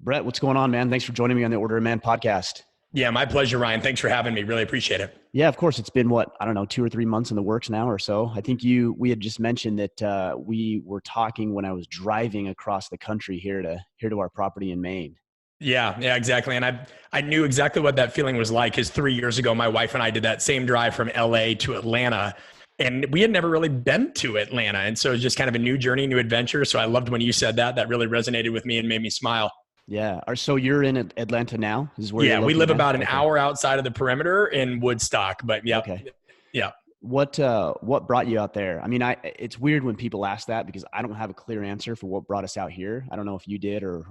Brett, what's going on, man? Thanks for joining me on the Order of Man podcast. Yeah, my pleasure, Ryan. Thanks for having me. Really appreciate it. Yeah, of course. It's been I don't know, 2 or 3 months in the works now or so. I think we had just mentioned that we were talking when I was driving across the country here to our property in Maine. Yeah, exactly. And I knew exactly what that feeling was like because 3 years ago, my wife and I did that same drive from LA to Atlanta. And we had never really been to Atlanta. And so it was just kind of a new journey, new adventure. So I loved when you said that. That really resonated with me and made me smile. Yeah. So you're in Atlanta now? Is where Yeah, you're we live located about now? an Okay. hour outside of the perimeter in Woodstock. But yeah, Okay. yeah. What brought you out there? I mean, it's weird when people ask that because I don't have a clear answer for what brought us out here. I don't know if you did or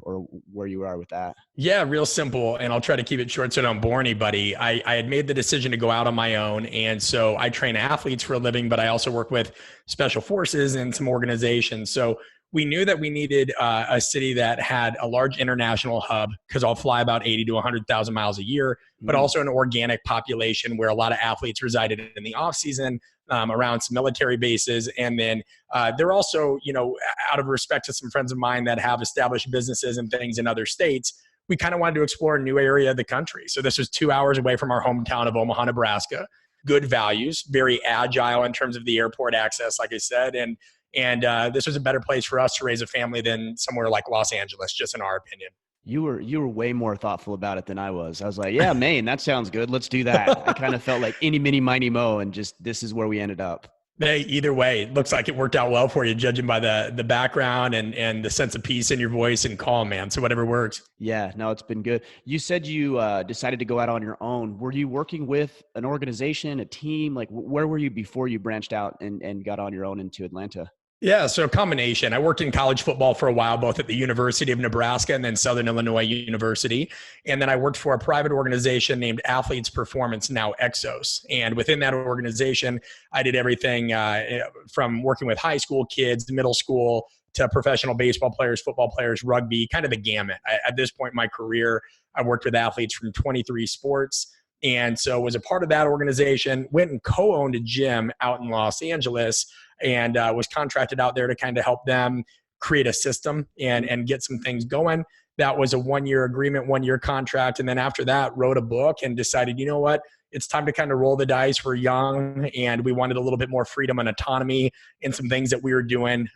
where you are with that. Yeah, real simple. And I'll try to keep it short so I don't bore anybody. I had made the decision to go out on my own. And so I train athletes for a living, but I also work with special forces and some organizations. So we knew that we needed a city that had a large international hub because I'll fly about 80 to 100,000 miles a year, but also an organic population where a lot of athletes resided in the off season around some military bases. And then they're also, out of respect to some friends of mine that have established businesses and things in other states, we kind of wanted to explore a new area of the country. So this was 2 hours away from our hometown of Omaha, Nebraska. Good values, very agile in terms of the airport access, like I said. And this was a better place for us to raise a family than somewhere like Los Angeles, just in our opinion. You were way more thoughtful about it than I was. I was like, yeah, Maine, that sounds good. Let's do that. I kind of felt like any, mini, miny, mo, and just this is where we ended up. Hey, either way, it looks like it worked out well for you, judging by the background and the sense of peace in your voice and calm, man. So whatever works. Yeah, no, it's been good. You said you decided to go out on your own. Were you working with an organization, a team? Like, where were you before you branched out and got on your own into Atlanta? Yeah, so a combination. I worked in college football for a while, both at the University of Nebraska and then Southern Illinois University. And then I worked for a private organization named Athletes Performance, now Exos. And within that organization, I did everything from working with high school kids, middle school, to professional baseball players, football players, rugby, kind of the gamut. At this point in my career, I worked with athletes from 23 sports. And so was a part of that organization, went and co-owned a gym out in Los Angeles and was contracted out there to kind of help them create a system and get some things going. That was a 1-year agreement, 1-year contract. And then after that, wrote a book and decided, you know what, it's time to kind of roll the dice. We're young and we wanted a little bit more freedom and autonomy in some things that we were doing.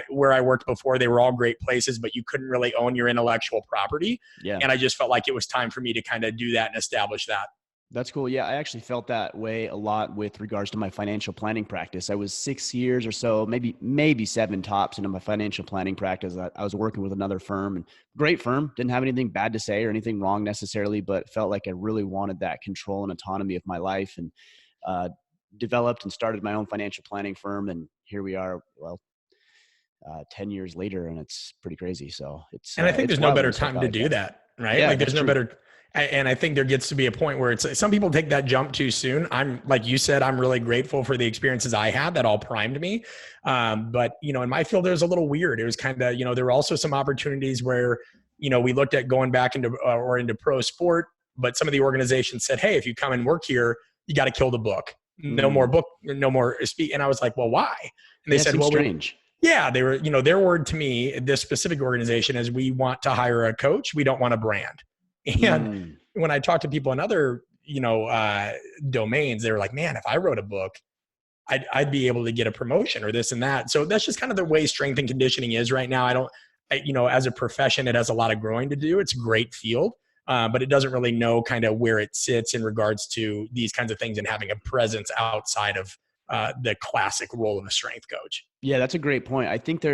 Where I worked before, they were all great places, but you couldn't really own your intellectual property. Yeah. And I just felt like it was time for me to kind of do that and establish that. That's cool. Yeah, I actually felt that way a lot with regards to my financial planning practice. I was 6 years or so, maybe 7 tops into my financial planning practice. I was working with another firm, and great firm, didn't have anything bad to say or anything wrong necessarily, but felt like I really wanted that control and autonomy of my life, and developed and started my own financial planning firm. And here we are, 10 years later, and it's pretty crazy. So and I think there's no better time to do that, right? Yeah, Like there's no true. better. And I think there gets to be a point where it's some people take that jump too soon. I'm like you said, I'm really grateful for the experiences I had that all primed me. But in my field, it was a little weird. It was kind of, there were also some opportunities where, we looked at going back into pro sport, but some of the organizations said, hey, if you come and work here, you got to kill the book. No more book, no more speak. And I was like, well, why? And they said, well, strange. Yeah, they were, their word to me, this specific organization is we want to hire a coach. We don't want a brand. And when I talk to people in other, domains, they were like, man, if I wrote a book, I'd be able to get a promotion or this and that. So that's just kind of the way strength and conditioning is right now. As a profession, it has a lot of growing to do. It's a great field, but it doesn't really know kind of where it sits in regards to these kinds of things and having a presence outside of the classic role of a strength coach. Yeah, that's a great point. I think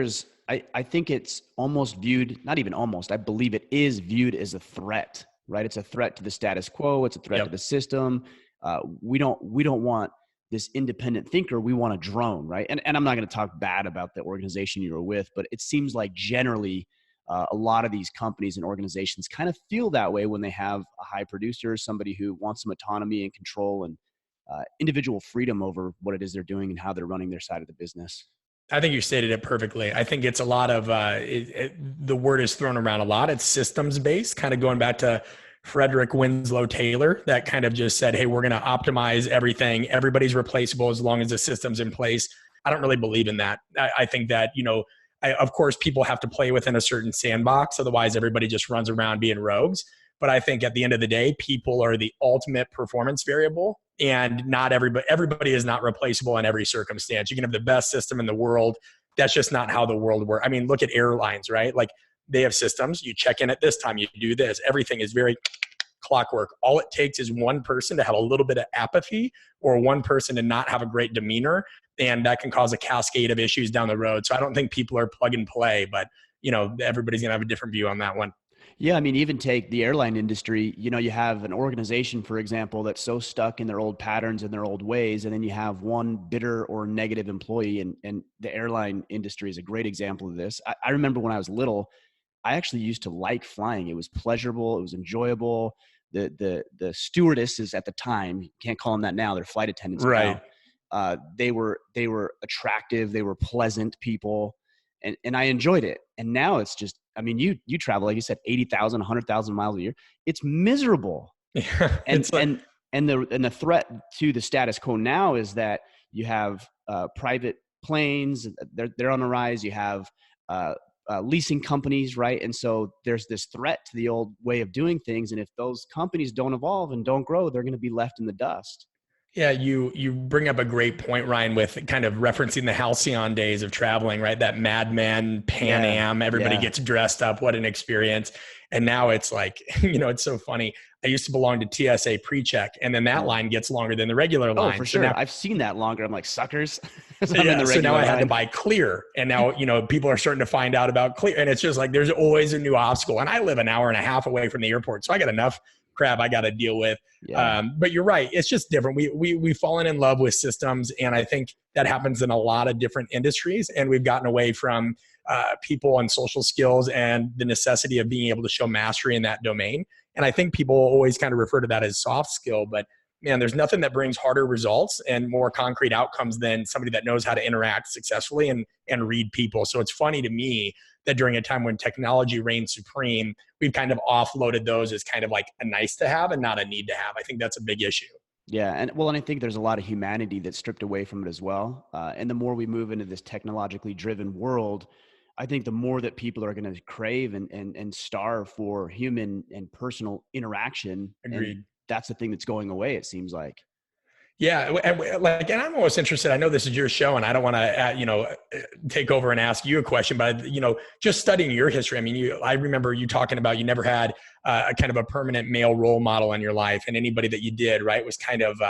I think it's almost viewed, not even almost, I believe it is viewed as a threat, right? It's a threat to the status quo. It's a threat to the system. We don't want this independent thinker. We want a drone, right? And I'm not going to talk bad about the organization you were with, but it seems like generally a lot of these companies and organizations kind of feel that way when they have a high producer, somebody who wants some autonomy and control and individual freedom over what it is they're doing and how they're running their side of the business. I think you stated it perfectly. I think it's a lot of, the word is thrown around a lot. It's systems based, kind of going back to Frederick Winslow Taylor that kind of just said, hey, we're going to optimize everything. Everybody's replaceable as long as the system's in place. I don't really believe in that. I think that, of course, people have to play within a certain sandbox. Otherwise, everybody just runs around being rogues. But I think at the end of the day, people are the ultimate performance variable, and not everybody is not replaceable in every circumstance. You can have the best system in the world. That's just not how the world works. I mean, look at airlines, right? Like they have systems. You check in at this time, you do this. Everything is very clockwork. All it takes is one person to have a little bit of apathy or one person to not have a great demeanor, and that can cause a cascade of issues down the road. So I don't think people are plug and play, but everybody's gonna have a different view on that one. Yeah, I mean, even take the airline industry. You have an organization, for example, that's so stuck in their old patterns and their old ways, and then you have one bitter or negative employee, and the airline industry is a great example of this. I remember when I was little, I actually used to like flying. It was pleasurable. It was enjoyable. The stewardesses at the time, can't call them that now, they're flight attendants right now. They were attractive. They were pleasant people, and I enjoyed it. And now it's just, I mean, you travel, like you said, 80,000, 100,000 miles a year. It's miserable. Yeah, And the threat to the status quo now is that you have private planes. They're on the rise. You have leasing companies, right? And so there's this threat to the old way of doing things. And if those companies don't evolve and don't grow, they're going to be left in the dust. Yeah, you bring up a great point, Ryan, with kind of referencing the halcyon days of traveling, right? That Mad Men, Pan Am, everybody gets dressed up. What an experience. And now it's like, it's so funny. I used to belong to TSA pre-check, and then that line gets longer than the regular line. Oh, for sure. So now, I've seen that longer. I'm like, suckers. So now I had to buy Clear. And now, people are starting to find out about Clear. And it's just like, there's always a new obstacle. And I live an hour and a half away from the airport. So I got enough crap I got to deal with. Yeah. But you're right. It's just different. We've fallen in love with systems. And I think that happens in a lot of different industries. And we've gotten away from people and social skills and the necessity of being able to show mastery in that domain. And I think people always kind of refer to that as soft skill, but man, there's nothing that brings harder results and more concrete outcomes than somebody that knows how to interact successfully and read people. So it's funny to me that during a time when technology reigns supreme, we've kind of offloaded those as kind of like a nice to have and not a need to have. I think that's a big issue. Yeah. And I think there's a lot of humanity that's stripped away from it as well. And the more we move into this technologically driven world, I think the more that people are going to crave and starve for human and personal interaction. Agreed. And that's the thing that's going away, it seems like. Yeah, and I'm almost interested. I know this is your show, and I don't want to, take over and ask you a question. But just studying your history, I mean, I remember you talking about you never had a kind of a permanent male role model in your life, and anybody that you did, right, was kind of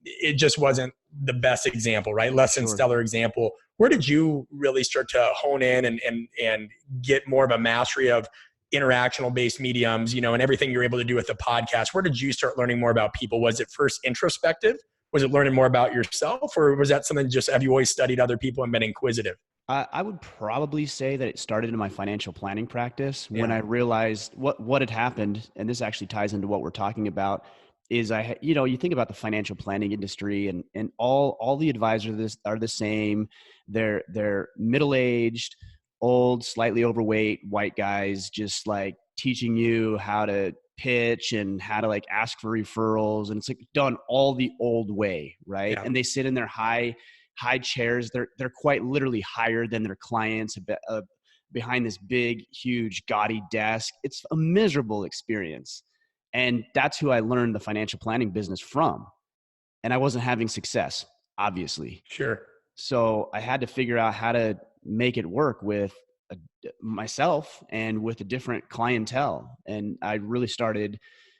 it just wasn't the best example, right? Less than stellar example. Where did you really start to hone in and get more of a mastery of interactional based mediums, and everything you're able to do with the podcast? Where did you start learning more about people? Was it first introspective? Was it learning more about yourself, or was that something have you always studied other people and been inquisitive? I would probably say that it started in my financial planning practice when I realized what had happened. And this actually ties into what we're talking about is you think about the financial planning industry and all the advisors are the same. They're middle-aged, old, slightly overweight, white guys, just like teaching you how to pitch and how to like ask for referrals. And it's like done all the old way. Right. Yeah. And they sit in their high chairs. They're quite literally higher than their clients behind this big, huge, gaudy desk. It's a miserable experience. And that's who I learned the financial planning business from. And I wasn't having success, obviously. Sure. So I had to figure out how to make it work with myself and with a different clientele. And I really started,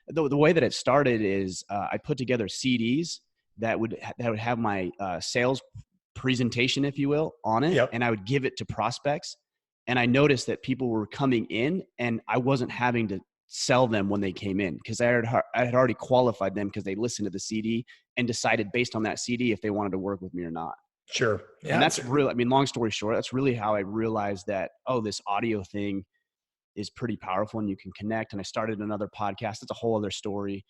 the way that it started is I put together CDs that would have my sales presentation, if you will, on it. Yep. And I would give it to prospects. And I noticed that people were coming in and I wasn't having to sell them when they came in because I had already qualified them because they listened to the CD and decided based on that CD if they wanted to work with me or not. Sure. Yeah, and that's really, I mean, long story short, that's really how I realized that, this audio thing is pretty powerful and you can connect. And I started another podcast. It's a whole other story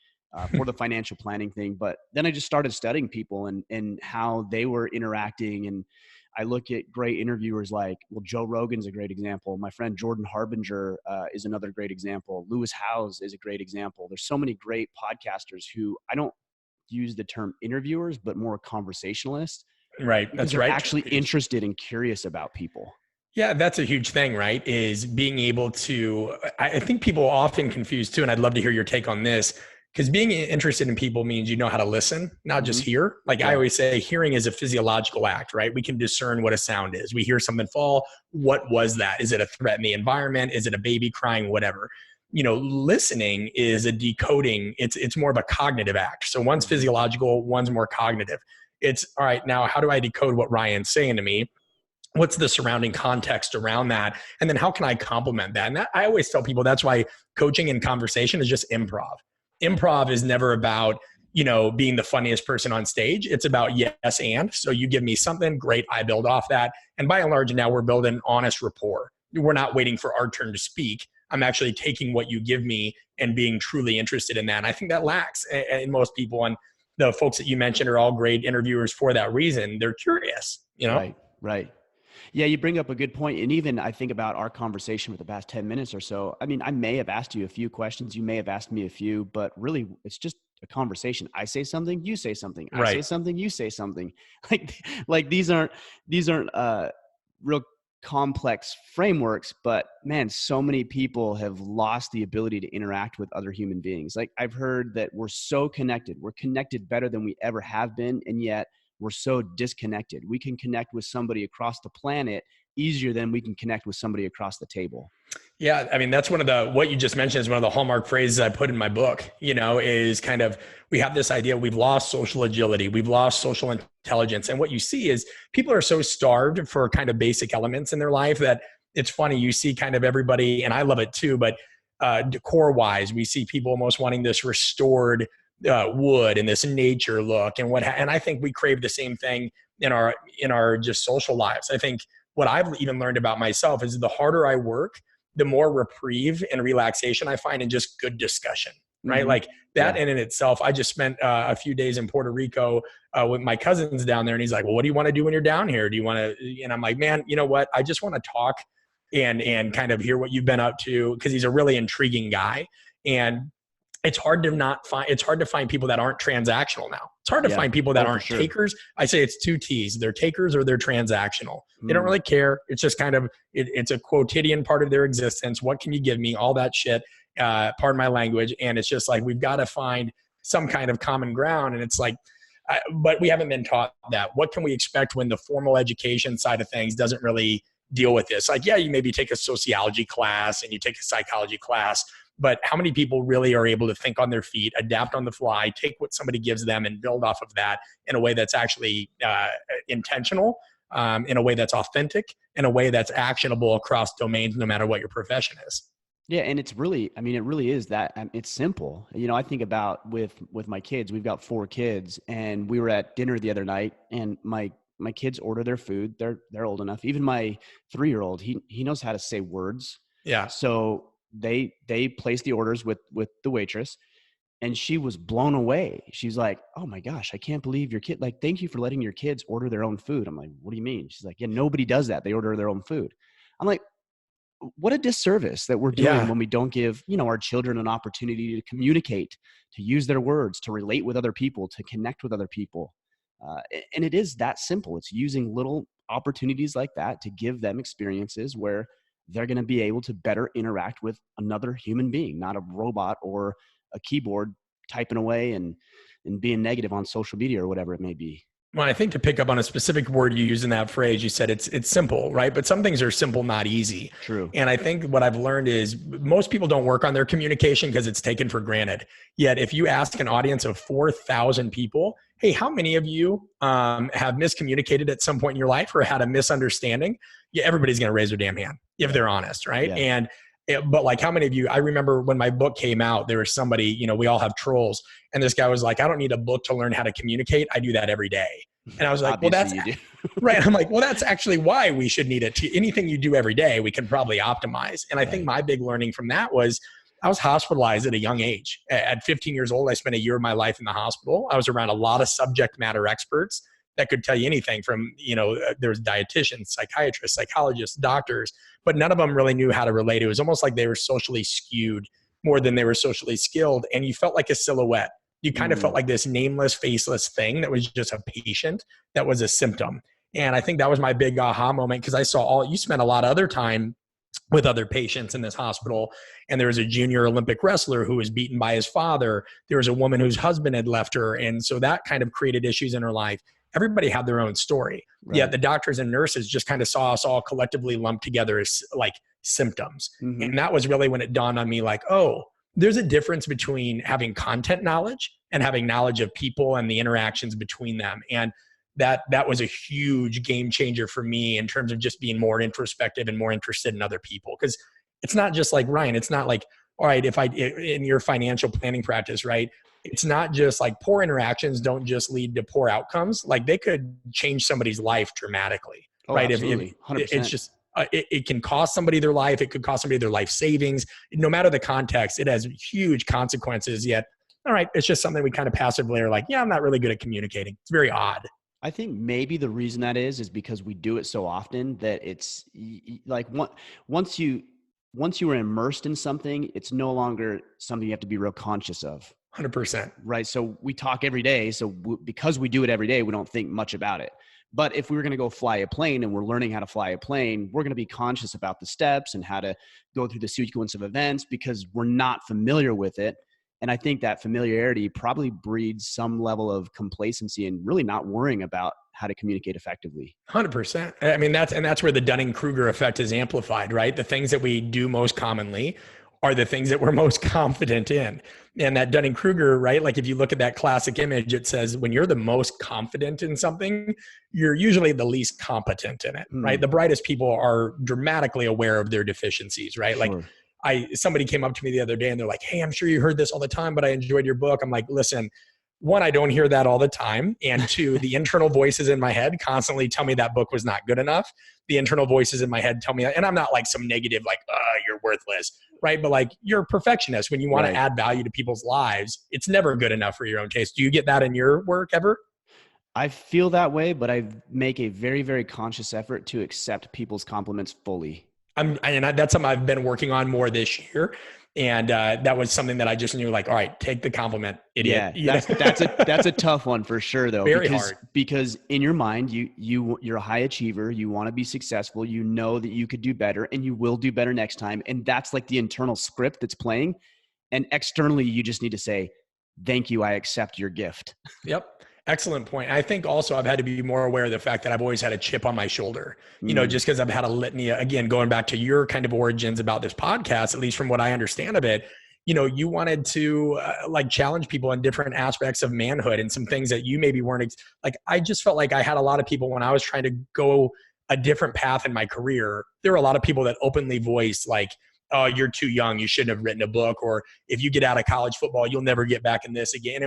for the financial planning thing. But then I just started studying people and how they were interacting. And I look at great interviewers like, Joe Rogan's a great example. My friend Jordan Harbinger is another great example. Lewis Howes is a great example. There's so many great podcasters who I don't use the term interviewers, but more conversationalists. Right. That's right. Actually interested and curious about people. Yeah, that's a huge thing, right? Is being able to, I think people often confuse too, and I'd love to hear your take on this, because being interested in people means you know how to listen, not just Hmm. hear. Like I Yeah. always say, hearing is a physiological act, right? We can discern what a sound is. We hear something fall. What was that? Is it a threat in the environment? Is it a baby crying? Whatever. Listening is a decoding. It's more of a cognitive act. So one's Hmm. physiological, one's more cognitive. It's all right. Now, how do I decode what Ryan's saying to me? What's the surrounding context around that, and then how can I complement that? And that, I always tell people, that's why coaching and conversation is just improv is never about being the funniest person on stage. It's about yes and. So you give me something great, I build off that, and by and large now we're building honest rapport. We're not waiting for our turn to speak. I'm actually taking what you give me and being truly interested in that, and I think that lacks in most people. And the folks that you mentioned are all great interviewers for that reason. They're curious. Right. Right. Yeah, you bring up a good point. And even I think about our conversation for the past 10 minutes or so. I mean, I may have asked you a few questions. You may have asked me a few, but really it's just a conversation. I say something, you say something. I say Right. something, you say something. Like these aren't real complex frameworks, but man, so many people have lost the ability to interact with other human beings. Like I've heard that we're so connected. We're connected better than we ever have been, and yet we're so disconnected. We can connect with somebody across the planet easier than we can connect with somebody across the table. Yeah, I mean, that's what you just mentioned is one of the hallmark phrases I put in my book, is kind of, we have this idea we've lost social agility, we've lost social intelligence. And what you see is people are so starved for kind of basic elements in their life that it's funny. You see kind of everybody, and I love it too, but decor wise, we see people almost wanting this restored wood and this nature look and I think we crave the same thing in our just social lives. I think what I've even learned about myself is the harder I work, the more reprieve and relaxation I find in just good discussion, right? Mm-hmm. Like that Yeah. in itself. I just spent a few days in Puerto Rico with my cousins down there, and he's like, "Well, what do you want to do when you're down here? Do you want to?" And I'm like, "Man, you know what? I just want to talk and kind of hear what you've been up to," because he's a really intriguing guy. And it's hard to find people that aren't transactional now. It's hard to Yeah. find people that Oh, for aren't sure. takers. I say it's two T's. They're takers or they're transactional. They don't Mm. really care. It's just kind of it's a quotidian part of their existence. What can you give me? All that shit. Pardon my language. And it's just like we've got to find some kind of common ground. And it's like, but we haven't been taught that. What can we expect when the formal education side of things doesn't really deal with this? Like, yeah, you maybe take a sociology class and you take a psychology class, but how many people really are able to think on their feet, adapt on the fly, take what somebody gives them and build off of that in a way that's actually intentional, in a way that's authentic, in a way that's actionable across domains, no matter what your profession is? Yeah, and it's really, I mean, it really is that. It's simple. I think about with my kids. We've got 4 kids, and we were at dinner the other night, and my kids order their food. They're old enough. Even my 3-year-old, he knows how to say words. Yeah. So they place the orders with the waitress, and she was blown away. She's like, "Oh my gosh, I can't believe your kid! Like, thank you for letting your kids order their own food." I'm like, "What do you mean?" She's like, "Yeah, nobody does that. They order their own food." I'm like, what a disservice that we're doing Yeah. when we don't give our children an opportunity to communicate, to use their words, to relate with other people, to connect with other people. And it is that simple. It's using little opportunities like that to give them experiences where they're going to be able to better interact with another human being, not a robot or a keyboard typing away and being negative on social media or whatever it may be. Well, I think to pick up on a specific word you use in that phrase, you said it's simple, right? But some things are simple, not easy. True. And I think what I've learned is most people don't work on their communication because it's taken for granted. Yet, if you ask an audience of 4,000 people, hey, how many of you have miscommunicated at some point in your life or had a misunderstanding? Yeah, everybody's going to raise their damn hand if they're honest, right? Yeah. But like, how many of you? I remember when my book came out, there was somebody, we all have trolls, and this guy was like, "I don't need a book to learn how to communicate. I do that every day." And I was like, "Well, Obviously that's you do. right." I'm like, "Well, that's actually why we should need it. Anything you do every day, we can probably optimize." And I think Right. my big learning from that was I was hospitalized at a young age. At 15 years old, I spent a year of my life in the hospital. I was around a lot of subject matter experts that could tell you anything from, there's dietitians, psychiatrists, psychologists, doctors, but none of them really knew how to relate. It was almost like they were socially skewed more than they were socially skilled. And you felt like a silhouette. You kind of felt Mm. like this nameless, faceless thing that was just a patient, that was a symptom. And I think that was my big aha moment, because I saw you spent a lot of other time with other patients in this hospital. And there was a junior Olympic wrestler who was beaten by his father. There was a woman whose husband had left her. And so that kind of created issues in her life. Everybody had their own story. Right. Yet the doctors and nurses just kind of saw us all collectively lumped together as like symptoms. Mm-hmm. And that was really when it dawned on me, like, oh, there's a difference between having content knowledge and having knowledge of people and the interactions between them. And that was a huge game changer for me in terms of just being more introspective and more interested in other people. Because it's not just like, Ryan, it's not like, all right, in your financial planning practice, right? It's not just like poor interactions don't just lead to poor outcomes. Like they could change somebody's life dramatically, right? Absolutely. 100%. It's just, it can cost somebody their life. It could cost somebody their life savings. No matter the context, it has huge consequences. Yet, all right, it's just something we kind of passively are like, yeah, I'm not really good at communicating. It's very odd. I think maybe the reason that is because we do it so often that it's like once you are immersed in something, it's no longer something you have to be real conscious of. 100%. Right. So we talk every day. So because we do it every day, we don't think much about it. But if we were going to go fly a plane and we're learning how to fly a plane, we're going to be conscious about the steps and how to go through the sequence of events because we're not familiar with it. And I think that familiarity probably breeds some level of complacency and really not worrying about how to communicate effectively. 100%. I mean, that's where the Dunning-Kruger effect is amplified, right? The things that we do most commonly are the things that we're most confident in. And that Dunning-Kruger, right? Like if you look at that classic image, it says when you're the most confident in something, you're usually the least competent in it, right? The brightest people are dramatically aware of their deficiencies, right? Sure. Like somebody came up to me the other day and they're like, hey, I'm sure you heard this all the time, but I enjoyed your book. I'm like, listen, one, I don't hear that all the time. And two, the internal voices in my head constantly tell me that book was not good enough. The internal voices in my head tell me, and I'm not like some negative, like, you're worthless, right? But like you're a perfectionist. When you want to add value to people's lives, it's never good enough for your own taste. Do you get that in your work ever? I feel that way, but I make a very, very conscious effort to accept people's compliments fully. That's something I've been working on more this year. And that was something that I just knew, like, all right, take the compliment, idiot. Yeah, that's a tough one for sure, though. Very hard. Because in your mind, you're a high achiever. You want to be successful. You know that you could do better, and you will do better next time. And that's like the internal script that's playing. And externally, you just need to say, "Thank you. I accept your gift." Yep. Excellent point. I think also I've had to be more aware of the fact that I've always had a chip on my shoulder, just because I've had a litany, again, going back to your kind of origins about this podcast, at least from what I understand of it, you wanted to challenge people in different aspects of manhood and some things that you maybe weren't I just felt like I had a lot of people when I was trying to go a different path in my career. There were a lot of people that openly voiced like, oh, you're too young. You shouldn't have written a book. Or if you get out of college football, you'll never get back in this again.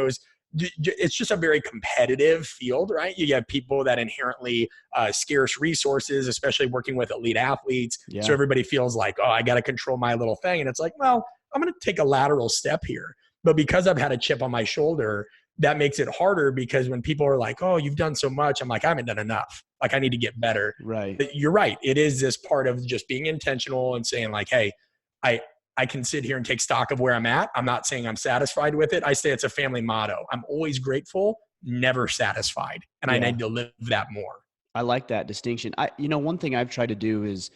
It's just a very competitive field, right? You have people that inherently scarce resources, especially working with elite athletes. Yeah. So everybody feels like, oh, I got to control my little thing. And it's like, well, I'm going to take a lateral step here. But because I've had a chip on my shoulder, that makes it harder because when people are like, oh, you've done so much, I'm like, I haven't done enough. Like, I need to get better. Right. But you're right. It is this part of just being intentional and saying like, hey, I can sit here and take stock of where I'm at. I'm not saying I'm satisfied with it. I say it's a family motto. I'm always grateful, never satisfied. And I need to live that more. I like that distinction. One thing I've tried to do is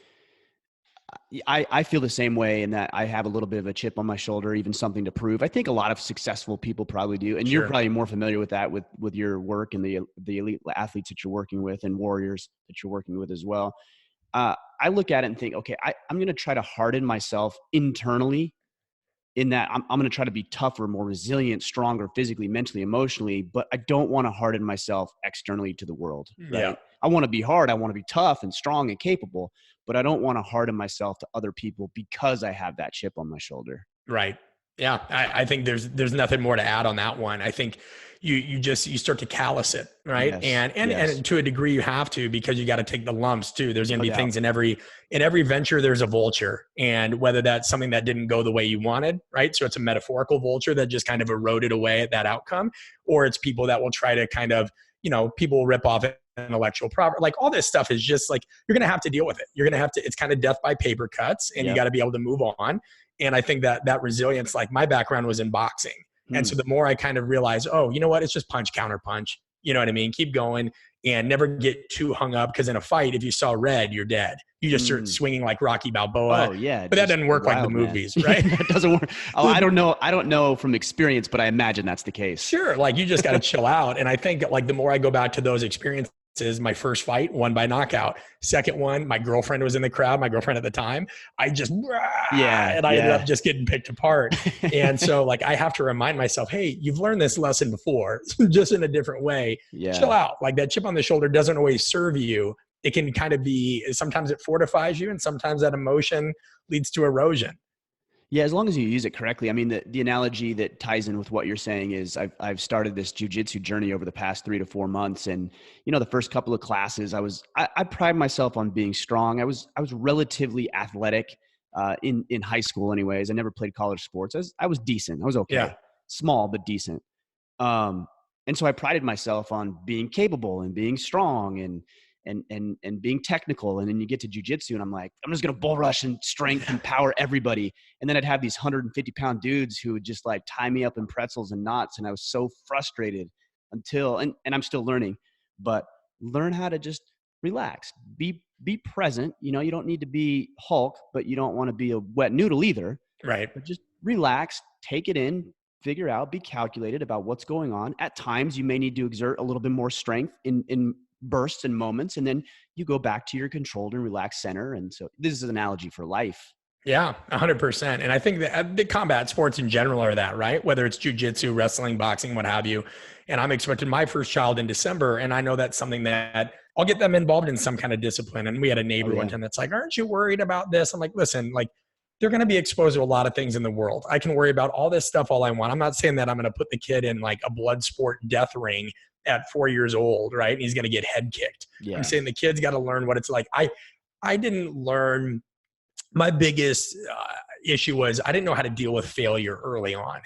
I feel the same way in that I have a little bit of a chip on my shoulder, even something to prove. I think a lot of successful people probably do. And You're probably more familiar with that with your work and the elite athletes that you're working with and warriors that you're working with as well. I look at it and think, okay, I'm going to try to harden myself internally in that I'm going to try to be tougher, more resilient, stronger, physically, mentally, emotionally, but I don't want to harden myself externally to the world. Right? Yeah. I want to be hard. I want to be tough and strong and capable, but I don't want to harden myself to other people because I have that chip on my shoulder. Right. Yeah. I think there's nothing more to add on that one. I think you start to callous it. Right. Yes. And to a degree you have to, because you got to take the lumps too. There's going to be things in every venture, there's a vulture, and whether that's something that didn't go the way you wanted. Right. So it's a metaphorical vulture that just kind of eroded away at that outcome, or it's people that will try to kind of, people will rip off intellectual property. Like all this stuff is just like, you're going to have to deal with it. You're going to have to, it's kind of death by paper cuts, and you got to be able to move on. And I think that resilience, like my background was in boxing. And so the more I kind of realize, oh, you know what, it's just punch, counter punch. You know what I mean? Keep going. and never get too hung up. Because in a fight, if you saw red, you're dead. You just start swinging like Rocky Balboa. Oh yeah. But that doesn't work like the movies, right? That doesn't work. Oh, I don't know. I don't know from experience, but I imagine that's the case. Sure. Like you just got to chill out. And I think like the more I go back to those experiences, my first fight won by knockout. Second one, my girlfriend was in the crowd, my girlfriend at the time. I just, and I ended up just getting picked apart. And so like, I have to remind myself, hey, you've learned this lesson before, just in a different way. Yeah. Chill out. Like that chip on the shoulder doesn't always serve you. It can kind of be, sometimes it fortifies you and sometimes that emotion leads to erosion. Yeah, as long as you use it correctly. I mean, the analogy that ties in with what you're saying is I've started this jujitsu journey over the past 3 to 4 months. And, you know, the first couple of classes, I pride myself on being strong. I was relatively athletic in high school anyways. I never played college sports. I was decent. I was okay. Yeah. Small, but decent. And so I prided myself on being capable and being strong and being technical. And then you get to jujitsu and I'm like, I'm just going to bull rush and strength and power everybody. And then I'd have these 150-pound dudes who would just like tie me up in pretzels and knots. And I was so frustrated until, and I'm still learning, but learn how to just relax, be present. You know, you don't need to be Hulk, but you don't want to be a wet noodle either. Right. But just relax, take it in, figure out, be calculated about what's going on. At times you may need to exert a little bit more strength in bursts and moments, and then you go back to your controlled and relaxed center. And so this is an analogy for life. Yeah, 100%. And I think that the combat sports in general are that, right? Whether it's jujitsu, wrestling, boxing, what have you. And I'm expecting my first child in December. And I know that's something that I'll get them involved in some kind of discipline. And we had a neighbor one time that's like, aren't you worried about this? I'm like, listen, like they're going to be exposed to a lot of things in the world. I can worry about all this stuff all I want. I'm not saying that I'm going to put the kid in like a blood sport death ring at 4 years old, right? And he's going to get head kicked. Yeah. I'm saying the kid's got to learn what it's like. I didn't learn. My biggest issue was I didn't know how to deal with failure early on.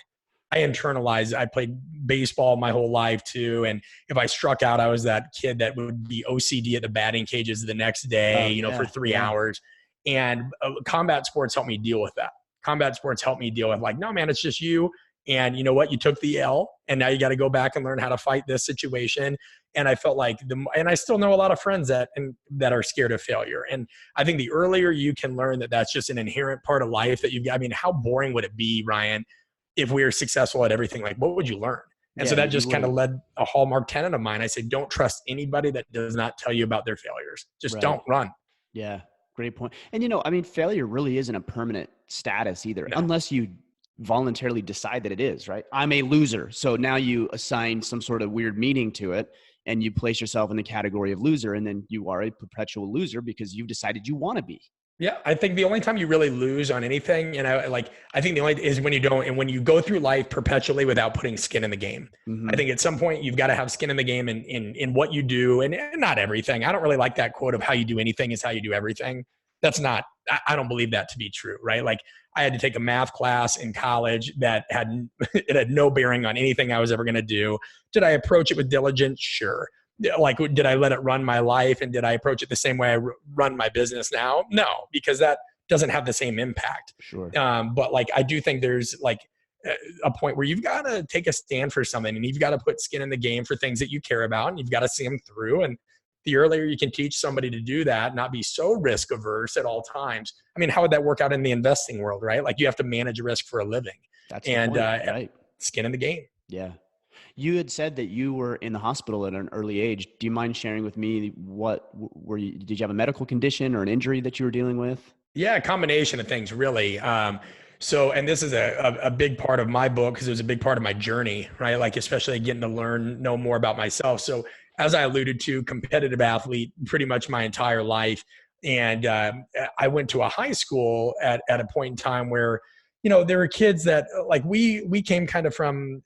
I internalized. I played baseball my whole life too. And if I struck out, I was that kid that would be OCD at the batting cages the next day, for 3 hours. And combat sports helped me deal with that. Combat sports helped me deal with like, no, man, it's just you. And you know what? You took the L and now you got to go back and learn how to fight this situation. And I felt like and I still know a lot of friends that are scared of failure. And I think the earlier you can learn that that's just an inherent part of life that you've got. I mean, how boring would it be, Ryan, if we were successful at everything? Like, what would you learn? And so that just kind of led a hallmark tenet of mine. I say, don't trust anybody that does not tell you about their failures. Just don't run. Yeah. Great point. And, I mean, failure really isn't a permanent status either, unless you voluntarily decide that it is, right? I'm a loser. So now you assign some sort of weird meaning to it and you place yourself in the category of loser, and then you are a perpetual loser because you've decided you want to be. Yeah, I think the only time you really lose on anything, I think the only is when you don't, and when you go through life perpetually without putting skin in the game. Mm-hmm. I think at some point you've got to have skin in the game in what you do, and not everything. I don't really like that quote of how you do anything is how you do everything. That's not, I don't believe that to be true, right? Like I had to take a math class in college that had no bearing on anything I was ever going to do. Did I approach it with diligence? Sure. Like, did I let it run my life? And did I approach it the same way I run my business now? No, because that doesn't have the same impact. Sure. But like, I do think there's like a point where you've got to take a stand for something, and you've got to put skin in the game for things that you care about, and you've got to see them through. And the earlier you can teach somebody to do that, not be so risk averse at all times. I mean, how would that work out in the investing world, right? Like you have to manage risk for a living. That's the point, right? Skin in the game. Yeah. You had said that you were in the hospital at an early age. Do you mind sharing with me did you have a medical condition or an injury that you were dealing with? Yeah, a combination of things, really. And this is a big part of my book because it was a big part of my journey, right? Like, especially getting to know more about myself. So as I alluded to, competitive athlete pretty much my entire life. And I went to a high school at a point in time where, there were kids that like we came kind of from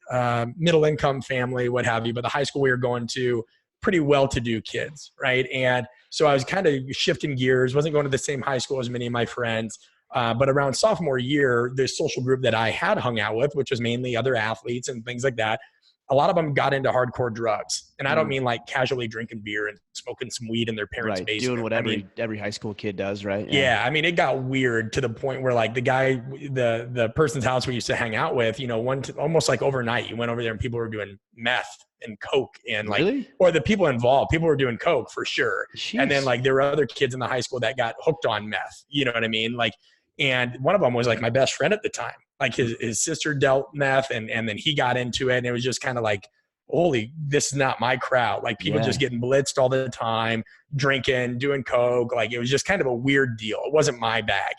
middle income family, what have you, but the high school we were going to, pretty well-to-do kids, right? And so I was kind of shifting gears, wasn't going to the same high school as many of my friends. But around sophomore year, the social group that I had hung out with, which was mainly other athletes and things like that, a lot of them got into hardcore drugs. And I don't mean like casually drinking beer and smoking some weed in their parents' basement. Doing what every high school kid does, right? Yeah. I mean, it got weird to the point where like the person's house we used to hang out with, almost like overnight, you went over there and people were doing meth and coke and or the people involved, people were doing coke for sure. Jeez. And then like there were other kids in the high school that got hooked on meth, you know what I mean? Like, and one of them was like my best friend at the time. Like his sister dealt meth and then he got into it. And it was just kind of like, holy, this is not my crowd. Like people just getting blitzed all the time, drinking, doing coke. Like it was just kind of a weird deal. It wasn't my bag.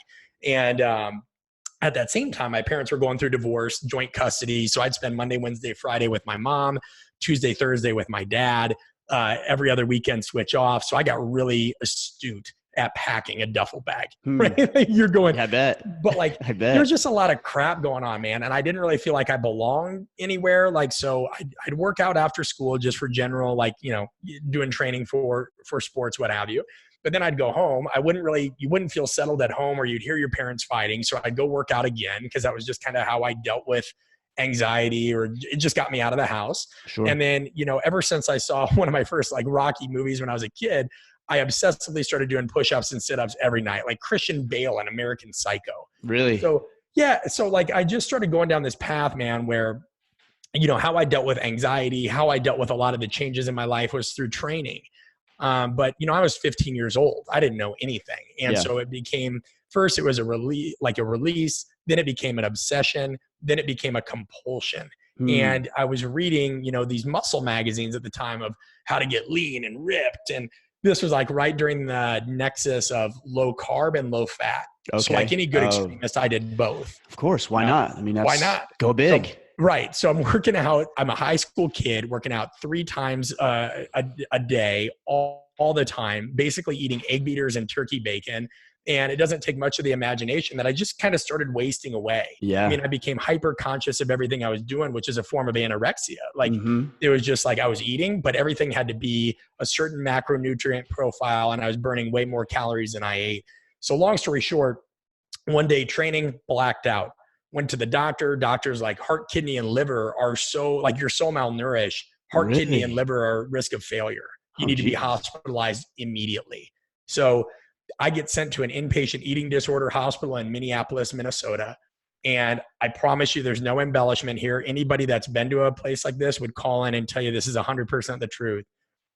And at that same time, my parents were going through divorce, joint custody. So I'd spend Monday, Wednesday, Friday with my mom, Tuesday, Thursday with my dad, every other weekend switch off. So I got really astute at packing a duffel bag, right? You're going, I bet. But like, there's just a lot of crap going on, man. And I didn't really feel like I belonged anywhere. Like, so I'd work out after school just for general, like, doing training for sports, what have you. But then I'd go home. You wouldn't feel settled at home, or you'd hear your parents fighting. So I'd go work out again, because that was just kind of how I dealt with anxiety, or it just got me out of the house. Sure. And then, ever since I saw one of my first like Rocky movies when I was a kid, I obsessively started doing push-ups and sit-ups every night, like Christian Bale in American Psycho. Really? So yeah. So like, I just started going down this path, man, where, how I dealt with anxiety, how I dealt with a lot of the changes in my life was through training. But I was 15 years old. I didn't know anything. And so it became, first it was a release, then it became an obsession, then it became a compulsion. And I was reading, these muscle magazines at the time of how to get lean and ripped. And this was like right during the nexus of low carb and low fat. Okay. So like any good extremist, I did both. Of course. Why not? I mean, why not? Go big. So, right. So I'm working out. I'm a high school kid working out 3 times a day, all the time, basically eating egg beaters and turkey bacon. And it doesn't take much of the imagination that I just kind of started wasting away. Yeah. I mean, I became hyper conscious of everything I was doing, which is a form of anorexia. Like it was just like I was eating, but everything had to be a certain macronutrient profile, and I was burning way more calories than I ate. So long story short, one day training, blacked out, went to the doctor. Doctor's like, heart, kidney, and liver are so like, you're so malnourished. Heart, kidney, and liver are at risk of failure. You need to be hospitalized immediately. So I get sent to an inpatient eating disorder hospital in Minneapolis, Minnesota. And I promise you, there's no embellishment here. Anybody that's been to a place like this would call in and tell you this is 100% the truth.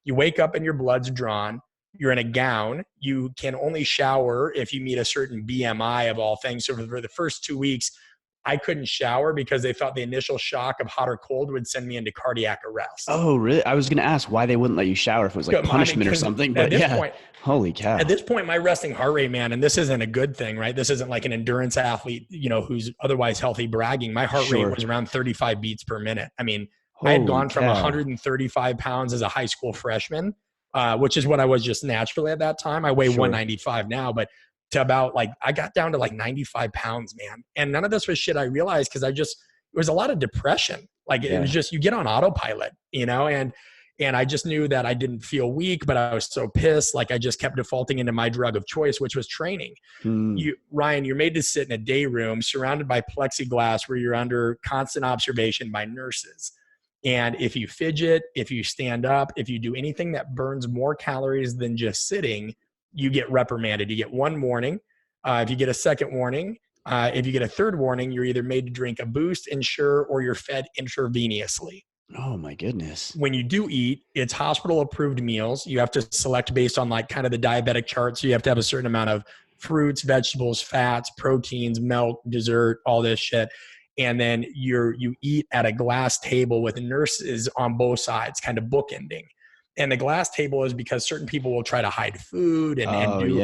You wake up and your blood's drawn. You're in a gown. You can only shower if you meet a certain BMI of all things. So for the first 2 weeks, I couldn't shower because they thought the initial shock of hot or cold would send me into cardiac arrest. Oh, really? I was going to ask why they wouldn't let you shower, if it was like punishment or something. But point, holy cow. At this point, my resting heart rate, man, and this isn't a good thing, right? This isn't like an endurance athlete, who's otherwise healthy bragging. My heart rate was around 35 beats per minute. I mean, I had gone from 135 pounds as a high school freshman, which is what I was just naturally at that time. I weigh 195 now, but to about like, I got down to like 95 pounds, man. And none of this was shit I realized, because it was a lot of depression. Like it was just, you get on autopilot, and I just knew that I didn't feel weak, but I was so pissed. Like I just kept defaulting into my drug of choice, which was training. Ryan, you're made to sit in a day room surrounded by plexiglass where you're under constant observation by nurses. And if you fidget, if you stand up, if you do anything that burns more calories than just sitting, you get reprimanded. You get one warning. If you get a second warning, if you get a third warning, you're either made to drink a Boost, Ensure, or you're fed intravenously. Oh my goodness. When you do eat, it's hospital approved meals. You have to select based on like kind of the diabetic chart. So you have to have a certain amount of fruits, vegetables, fats, proteins, milk, dessert, all this shit. And then you eat at a glass table with nurses on both sides, kind of bookending. And the glass table is because certain people will try to hide food and do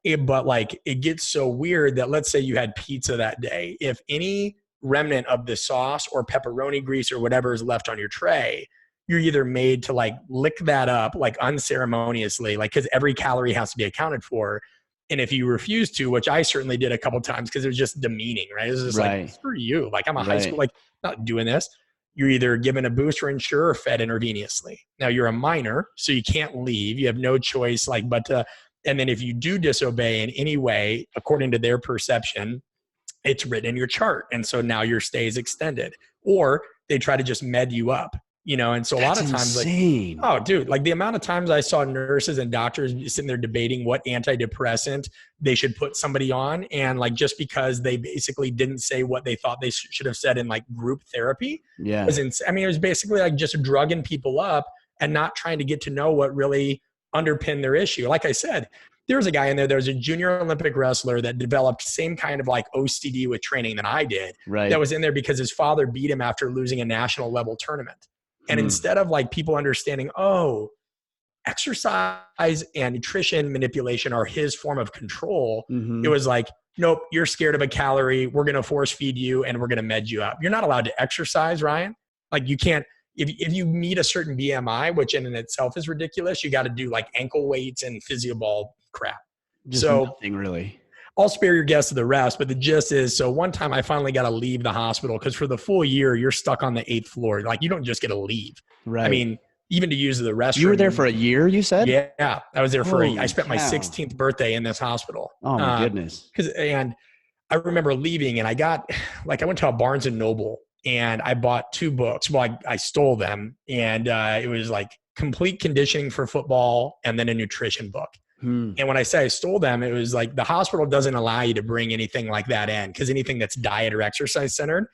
it. But like, it gets so weird that let's say you had pizza that day. If any remnant of the sauce or pepperoni grease or whatever is left on your tray, you're either made to like lick that up, like unceremoniously, like, cause every calorie has to be accounted for. And if you refuse to, which I certainly did a couple times, cause it was just demeaning, right? It was just like, screw you. Like I'm a high school, like not doing this. You're either given a Boost or Ensure or fed intravenously. Now you're a minor, so you can't leave. You have no choice. And then if you do disobey in any way, according to their perception, it's written in your chart. And so now your stay is extended. Or they try to just med you up, And so a lot of times, insane. like, oh dude, like the amount of times I saw nurses and doctors sitting there debating what antidepressant they should put somebody on. And like, just because they basically didn't say what they thought they should have said in like group therapy. Yeah. It was basically like just drugging people up and not trying to get to know what really underpinned their issue. Like I said, there was a guy in there was a junior Olympic wrestler that developed same kind of like OCD with training than I did. Right. That was in there because his father beat him after losing a national level tournament. And instead of like people understanding, oh, exercise and nutrition manipulation are his form of control, it was like, nope, you're scared of a calorie. We're going to force feed you and we're going to med you up. You're not allowed to exercise, Ryan. Like you can't, if you meet a certain BMI, which in itself is ridiculous, you got to do like ankle weights and physio ball crap. Just nothing really. I'll spare your guests the rest, but the gist is, so one time I finally got to leave the hospital because for the full year, you're stuck on the 8th floor. Like you don't just get to leave. Right. I mean, even to use the restroom. You were there for a year, you said? Yeah. I was there I spent my 16th birthday in this hospital. Oh my goodness. And I remember leaving and I went to a Barnes and Noble and I bought 2 books. Well, I stole them and it was like Complete Conditioning for Football and then a nutrition book. And when I say I stole them, it was like the hospital doesn't allow you to bring anything like that in because anything that's diet or exercise centered,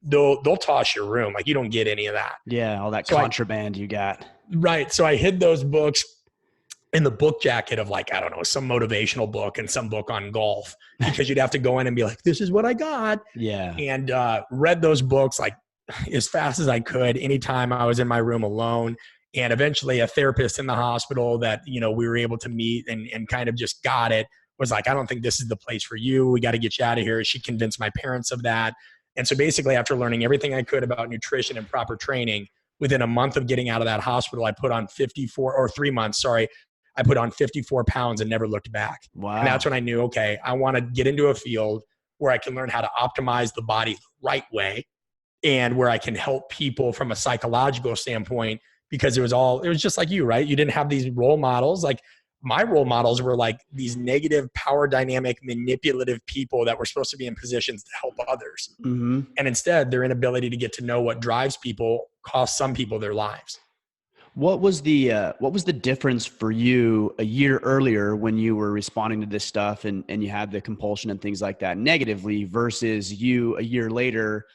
they'll toss your room. Like you don't get any of that. Yeah, all that contraband you got. Right. So I hid those books in the book jacket of like, I don't know, some motivational book and some book on golf because you'd have to go in and be like, this is what I got. Yeah. And read those books like as fast as I could anytime I was in my room alone. And eventually a therapist in the hospital that, we were able to meet and kind of just got it was like, I don't think this is the place for you. We got to get you out of here. She convinced my parents of that. And so basically after learning everything I could about nutrition and proper training, within a month of getting out of that hospital, I put on 3 months, I put on 54 pounds and never looked back. Wow. And that's when I knew, okay, I want to get into a field where I can learn how to optimize the body the right way and where I can help people from a psychological standpoint. Because it was just like you, right? You didn't have these role models. Like my role models were like these negative, power dynamic, manipulative people that were supposed to be in positions to help others. And instead, their inability to get to know what drives people cost some people their lives. What was the difference for you a year earlier when you were responding to this stuff and you had the compulsion and things like that negatively versus you a year later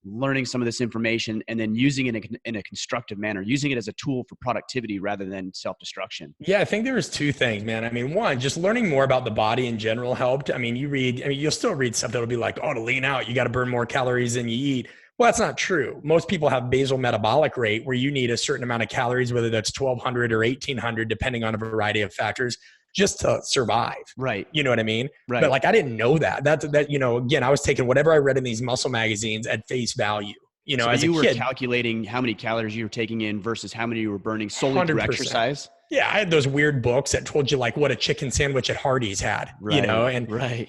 learning some of this information and then using it in a constructive manner, using it as a tool for productivity rather than self-destruction? Yeah, I think there was 2 things, man. I mean, one, just learning more about the body in general helped. I mean, you'll still read stuff that'll be like, oh, to lean out, you got to burn more calories than you eat. Well, that's not true. Most people have basal metabolic rate where you need a certain amount of calories, whether that's 1,200 or 1,800, depending on a variety of factors, just to survive. Right. You know what I mean? Right. But like, I didn't know that. Again, I was taking whatever I read in these muscle magazines at face value. So as you a were kid, calculating how many calories you were taking in versus how many you were burning solely through 100%. exercise? Yeah, I had those weird books that told you like what a chicken sandwich at Hardee's had, Right.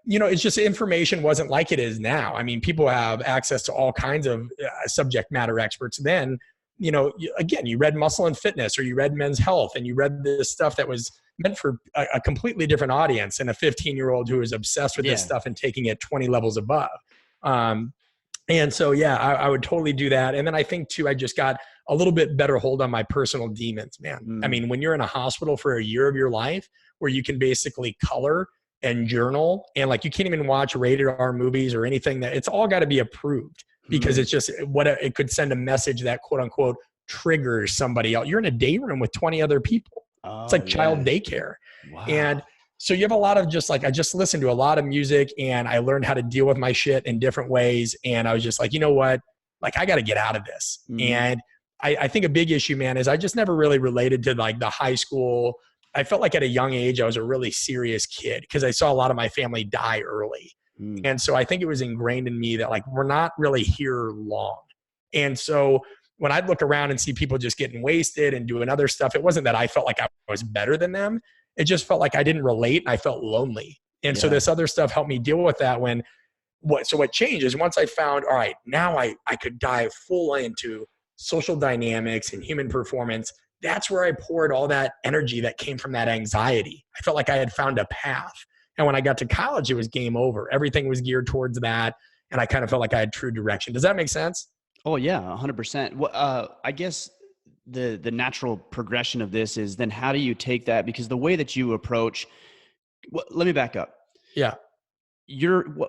It's just information wasn't like it is now. I mean, people have access to all kinds of subject matter experts. Then, you read Muscle and Fitness or you read Men's Health and you read this stuff that was meant for a completely different audience and a 15-year-old who is obsessed with this stuff and taking it 20 levels above. And so, I would totally do that. And then I think too, I just got a little bit better hold on my personal demons, man. I mean, when you're in a hospital for a year of your life where you can basically color and journal and like, you can't even watch rated R movies or anything it's all got to be approved because it's just it could send a message that quote unquote triggers somebody else. You're in a day room with 20 other people. It's like child daycare. Wow. And so you have a lot of I just listened to a lot of music and I learned how to deal with my shit in different ways. And I was just like, you know what? Like, I got to get out of this. And I think a big issue, man, is I just never really related to like the high school. I felt like at a young age, I was a really serious kid because I saw a lot of my family die early. And so I think it was ingrained in me that like, we're not really here long. And so when I'd look around and see people just getting wasted and doing other stuff, it wasn't that I felt like I was better than them. It just felt like I didn't relate and I felt lonely. And so this other stuff helped me deal with that what changed is once I found, all right, now I could dive full into social dynamics and human performance. That's where I poured all that energy that came from that anxiety. I felt like I had found a path. And when I got to college, it was game over. Everything was geared towards that. And I kind of felt like I had true direction. Does that make sense? Oh yeah, 100%. Well, I guess the natural progression of this is then how do you take that? Because the way that you approach, let me back up. Yeah.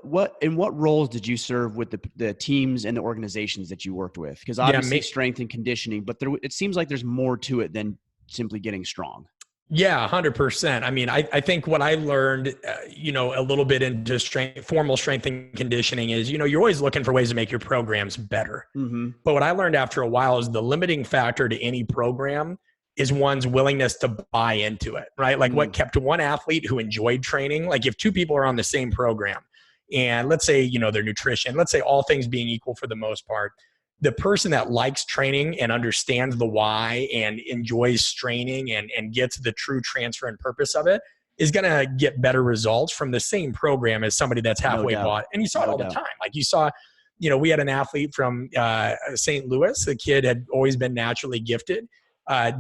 What in what roles did you serve with the teams and the organizations that you worked with? Because Yeah. obviously strength and conditioning, but it seems like there's more to it than simply getting strong. Yeah, 100%. I mean, I think what I learned, a little bit into formal strength and conditioning is, you're always looking for ways to make your programs better. Mm-hmm. But what I learned after a while is the limiting factor to any program is one's willingness to buy into it, right? Like what kept one athlete who enjoyed training, like if two people are on the same program and let's say, their nutrition, let's say all things being equal for the most part, the person that likes training and understands the why and enjoys training and gets the true transfer and purpose of it is going to get better results from the same program as somebody that's halfway bought. And you saw it all the time. Like you saw, we had an athlete from St. Louis. The kid had always been naturally gifted,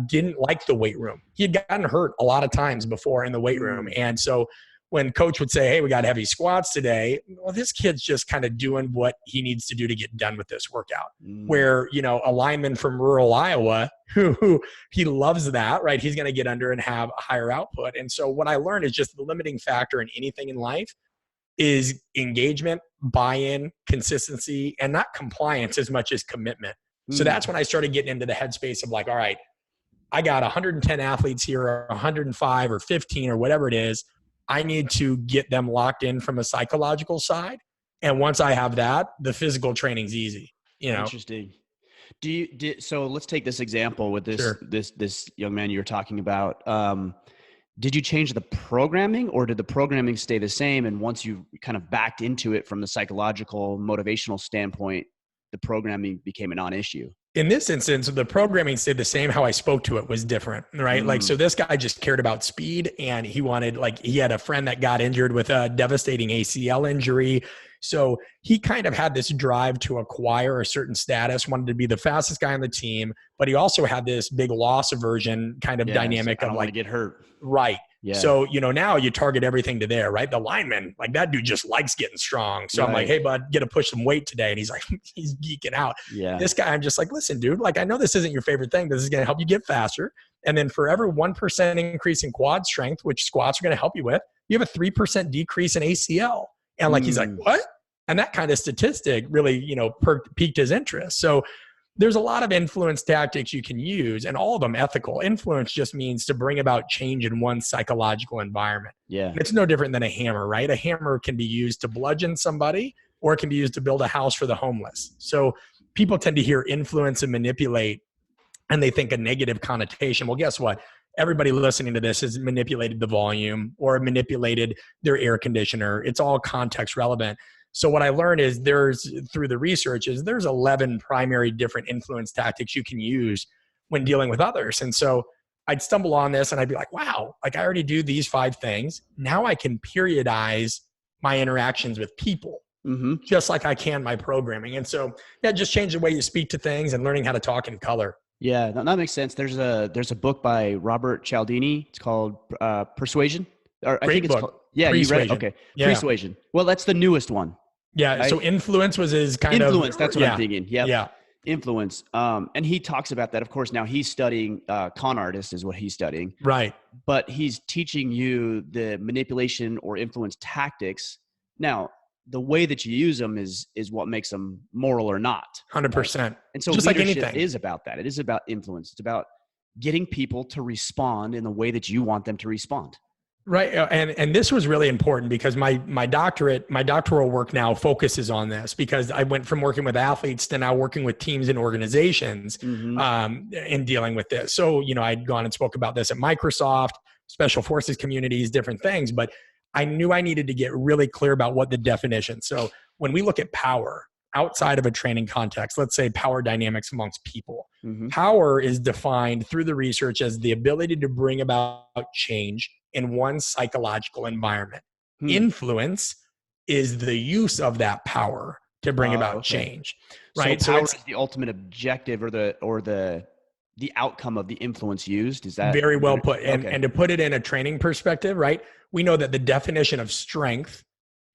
didn't like the weight room. He had gotten hurt a lot of times before in the weight room. And so when coach would say, hey, we got heavy squats today, well, this kid's just kind of doing what he needs to do to get done with this workout. Where, a lineman from rural Iowa, who he loves that, right? He's going to get under and have a higher output. And so what I learned is just the limiting factor in anything in life is engagement, buy-in, consistency, and not compliance as much as commitment. So that's when I started getting into the headspace of like, all right, I got 110 athletes here or 105 or 15 or whatever it is. I need to get them locked in from a psychological side. And once I have that, the physical training's easy, Interesting. So let's take this example with this young man you're talking about. Did you change the programming or did the programming stay the same? And once you kind of backed into it from the psychological, motivational standpoint, the programming became a non-issue? In this instance, the programming stayed the same. How I spoke to it was different, right? Like, so this guy just cared about speed and he had a friend that got injured with a devastating ACL injury. So he kind of had this drive to acquire a certain status, wanted to be the fastest guy on the team, but he also had this big loss aversion kind of dynamic. I don't want to get hurt. Right. Yeah. So, now you target everything to there, right? The lineman, like that dude just likes getting strong. So I'm like, hey, bud, get to push some weight today. And he's like, he's geeking out. Yeah. This guy, I'm just like, listen, dude, like, I know this isn't your favorite thing, but this is going to help you get faster. And then for every 1% increase in quad strength, which squats are going to help you with, you have a 3% decrease in ACL. And like, he's like, what? And that kind of statistic really, piqued his interest. So there's a lot of influence tactics you can use and all of them ethical. Influence just means to bring about change in one's psychological environment. Yeah. And it's no different than a hammer, right? A hammer can be used to bludgeon somebody or it can be used to build a house for the homeless. So people tend to hear influence and manipulate and they think a negative connotation. Well, guess what? Everybody listening to this has manipulated the volume or manipulated their air conditioner. It's all context relevant. So what I learned is through the research is there's 11 primary different influence tactics you can use when dealing with others. And so I'd stumble on this and I'd be like, wow, like I already do these 5 things. Now I can periodize my interactions with people just like I can my programming. And so just change the way you speak to things and learning how to talk in color. Yeah, that makes sense. There's a book by Robert Cialdini. It's called Persuasion. Or I think it's called, you read it? Okay. Yeah. Persuasion. Well, that's the newest one. Yeah. Right? So influence was his kind of influence. That's what I'm thinking. Yep. Yeah. Influence. And he talks about that. Of course, now he's studying con artist is what he's studying. Right. But he's teaching you the manipulation or influence tactics. Now, the way that you use them is what makes them moral or not. 100%. Right? And so just like anything is about that. It is about influence. It's about getting people to respond in the way that you want them to respond. Right. And this was really important because my doctoral work now focuses on this because I went from working with athletes to now working with teams and organizations in dealing with this. So, I'd gone and spoke about this at Microsoft, special forces communities, different things, but I knew I needed to get really clear about what the definition. So when we look at power outside of a training context, let's say power dynamics amongst people, power is defined through the research as the ability to bring about change in one's psychological environment. Influence is the use of that power to bring about change, right? So power is the ultimate objective or the outcome of the influence used. Is that very well put? And to put it in a training perspective, right? We know that the definition of strength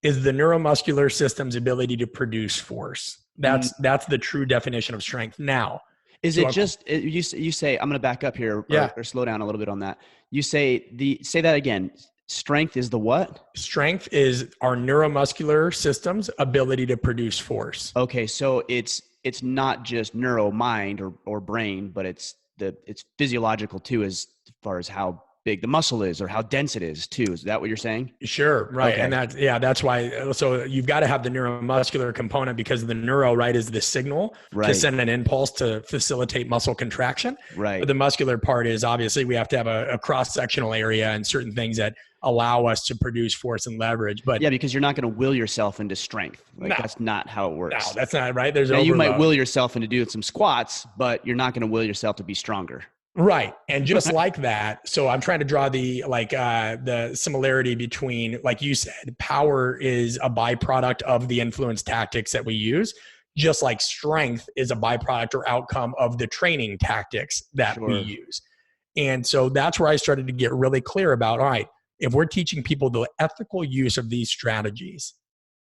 is the neuromuscular system's ability to produce force. That's the true definition of strength. Now, is it just, you say, I'm going to back up here or slow down a little bit on that. You say say that again. Strength is the what? Strength is our neuromuscular system's ability to produce force. Okay. So it's not just neuro, mind or brain, but it's physiological too, as far as how big the muscle is or how dense it is too. Is that what you're saying? Sure. Right. Okay. And that's why, so you've got to have the neuromuscular component, because the neuro, right, is the signal to send an impulse to facilitate muscle contraction. Right. But the muscular part is, obviously we have to have a cross-sectional area and certain things that allow us to produce force and leverage. But yeah, because you're not going to will yourself into strength. That's not how it works. No, that's not right. There's you might will yourself into doing some squats, but you're not going to will yourself to be stronger. Right. And just like that, so I'm trying to draw the similarity between, like you said, power is a byproduct of the influence tactics that we use, just like strength is a byproduct or outcome of the training tactics that we use. And so that's where I started to get really clear about, all right, if we're teaching people the ethical use of these strategies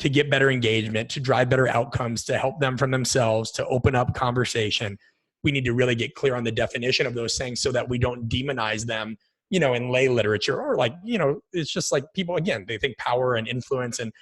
to get better engagement, to drive better outcomes, to help them from themselves, to open up conversation, we need to really get clear on the definition of those things so that we don't demonize them, in lay literature, or it's just like people, again, they think power and influence and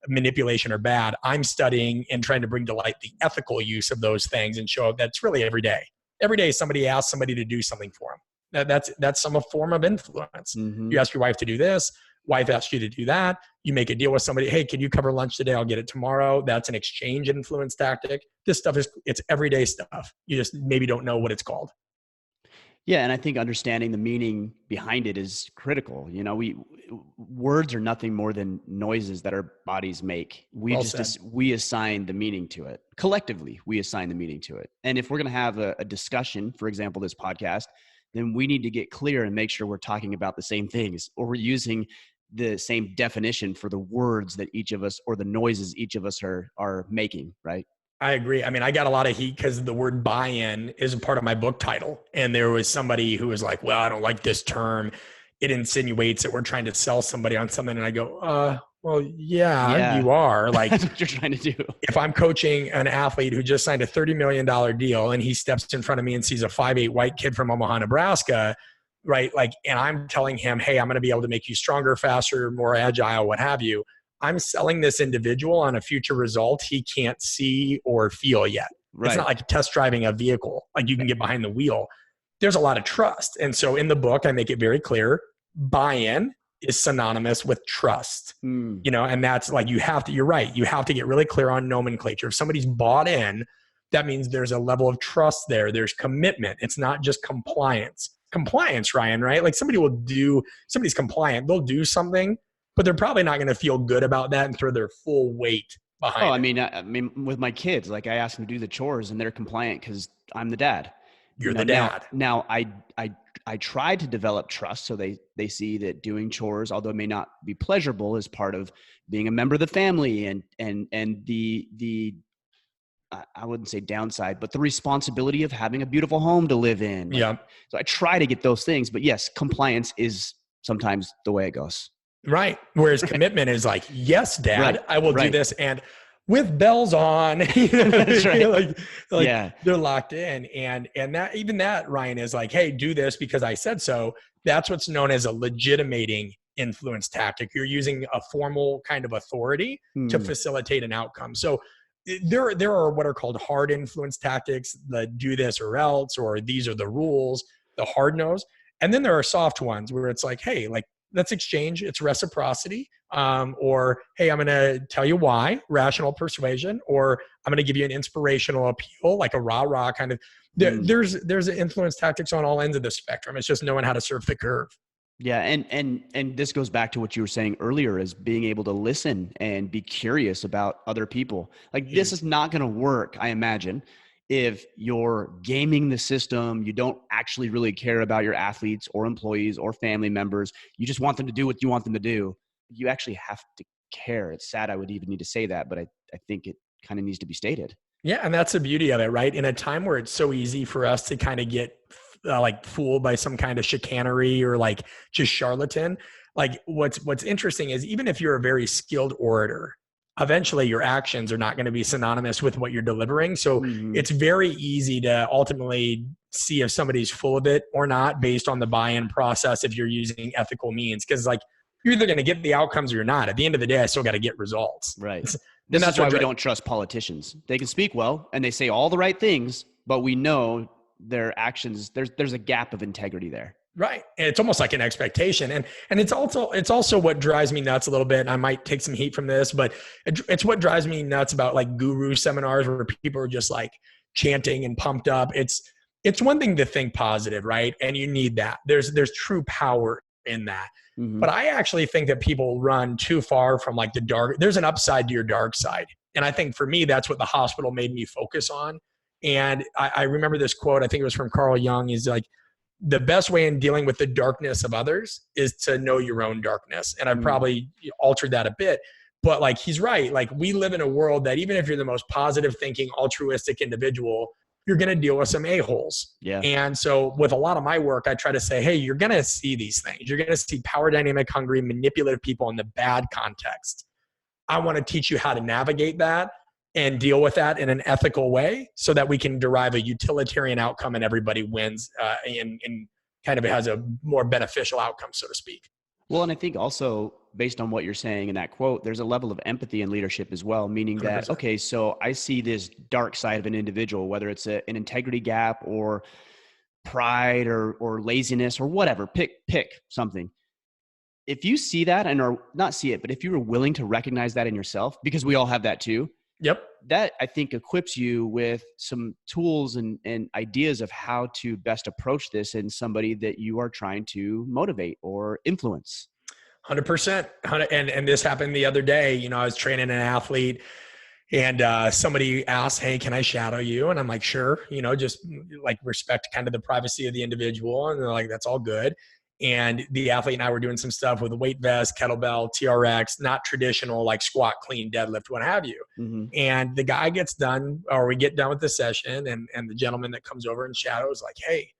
manipulation are bad. I'm studying and trying to bring to light the ethical use of those things and show that's really every day. Every day somebody asks somebody to do something for them. That's some form of influence. Mm-hmm. You ask your wife to do this. Wife asks you to do that. You make a deal with somebody. Hey, can you cover lunch today? I'll get it tomorrow. That's an exchange influence tactic. This stuff it's everyday stuff. You just maybe don't know what it's called. Yeah. And I think understanding the meaning behind it is critical. Words are nothing more than noises that our bodies make. We assign the meaning to it. Collectively, we assign the meaning to it. And if we're going to have a discussion, for example, this podcast, then we need to get clear and make sure we're talking about the same things, or we're using the same definition for the words that each of us, or the noises each of us are making, right? I agree. I mean, I got a lot of heat because the word buy-in is a part of my book title. And there was somebody who was like, well, I don't like this term. It insinuates that we're trying to sell somebody on something. And I go, well, yeah, you are. Like, that's what you're trying to do. If I'm coaching an athlete who just signed a $30 million deal and he steps in front of me and sees a 5'8" white kid from Omaha, Nebraska, right? Like, and I'm telling him, hey, I'm going to be able to make you stronger, faster, more agile, what have you. I'm selling this individual on a future result he can't see or feel yet. Right. It's not like test driving a vehicle. Like, you can get behind the wheel. There's a lot of trust. And so in the book, I make it very clear, buy-in is synonymous with trust, and that's like, you're right. You have to get really clear on nomenclature. If somebody's bought in, that means there's a level of trust there. There's commitment. It's not just compliance. Compliance, Ryan, right? Like, somebody's compliant. They'll do something, but they're probably not going to feel good about that and throw their full weight behind it. I mean, with my kids, like, I ask them to do the chores and they're compliant because I'm the dad. You're the dad. Now I try to develop trust so they see that doing chores, although it may not be pleasurable, is part of being a member of the family, and the I wouldn't say downside, but the responsibility of having a beautiful home to live in. Yeah. So I try to get those things, but yes, compliance is sometimes the way it goes. Right. Whereas commitment is like, yes, Dad, I will do this. And with bells on, that's right. They're locked in. And that Ryan is like, hey, do this because I said so. That's what's known as a legitimating influence tactic. You're using a formal kind of authority to facilitate an outcome. So there are what are called hard influence tactics, the do this or else, or these are the rules, the hard nose. And then there are soft ones where it's like, hey, like, let's exchange. It's reciprocity. Or, hey, I'm going to tell you why, rational persuasion, or I'm going to give you an inspirational appeal, like a rah-rah kind of. There's influence tactics on all ends of the spectrum. It's just knowing how to surf the curve. Yeah. And this goes back to what you were saying earlier, is being able to listen and be curious about other people. Like, this is not going to work, I imagine, if you're gaming the system. You don't actually really care about your athletes or employees or family members. You just want them to do what you want them to do. You actually have to care. It's sad I would even need to say that, but I think it kind of needs to be stated. Yeah. And that's the beauty of it, right? In a time where it's so easy for us to kind of get like fooled by some kind of chicanery or like just charlatan, like what's interesting is even if you're a very skilled orator, eventually your actions are not going to be synonymous with what you're delivering. So it's very easy to ultimately see if somebody's full of it or not based on the buy-in process if you're using ethical means. Because like you're either going to get the outcomes or you're not. At the end of the day, I still got to get results. Right. This is why we don't trust politicians. They can speak well and they say all the right things, but we know their actions, there's a gap of integrity there. Right. And it's almost like an expectation. And it's also what drives me nuts a little bit. I might take some heat from this, but it's what drives me nuts about like guru seminars where people are just like chanting and pumped up. It's one thing to think positive, right? And you need that. There's true power in that. But I actually think that people run too far from like the dark. There's an upside to your dark side. And I think for me, that's what the hospital made me focus on. And I remember this quote, I think it was from Carl Jung. He's like, the best way in dealing with the darkness of others is to know your own darkness. And I've probably altered that a bit, but like, he's right. Like we live in a world that even if you're the most positive thinking, altruistic individual, you're going to deal with some a-holes. Yeah. And so with a lot of my work, I try to say, hey, you're going to see these things. You're going to see power dynamic, hungry, manipulative people in the bad context. I want to teach you how to navigate that and deal with that in an ethical way so that we can derive a utilitarian outcome and everybody wins and kind of has a more beneficial outcome, so to speak. Well, and I think also based on what you're saying in that quote, there's a level of empathy in leadership as well, meaning that, 100%. okay, so I see this dark side of an individual, whether it's an integrity gap or pride or laziness or whatever, pick something. If you see that or not see it, but if you were willing to recognize that in yourself, because we all have that too, yep, that I think equips you with some tools and ideas of how to best approach this in somebody that you are trying to motivate or influence. 100%. And this happened the other day. You know, I was training an athlete and somebody asked, hey, can I shadow you? And I'm like, sure, you know, just like respect kind of the privacy of the individual. And they're like, that's all good. And the athlete and I were doing some stuff with a weight vest, kettlebell, TRX, not traditional like squat, clean, deadlift, what have you. And the guy gets done, or we get done with the session, and the gentleman that comes over and shadows like, hey,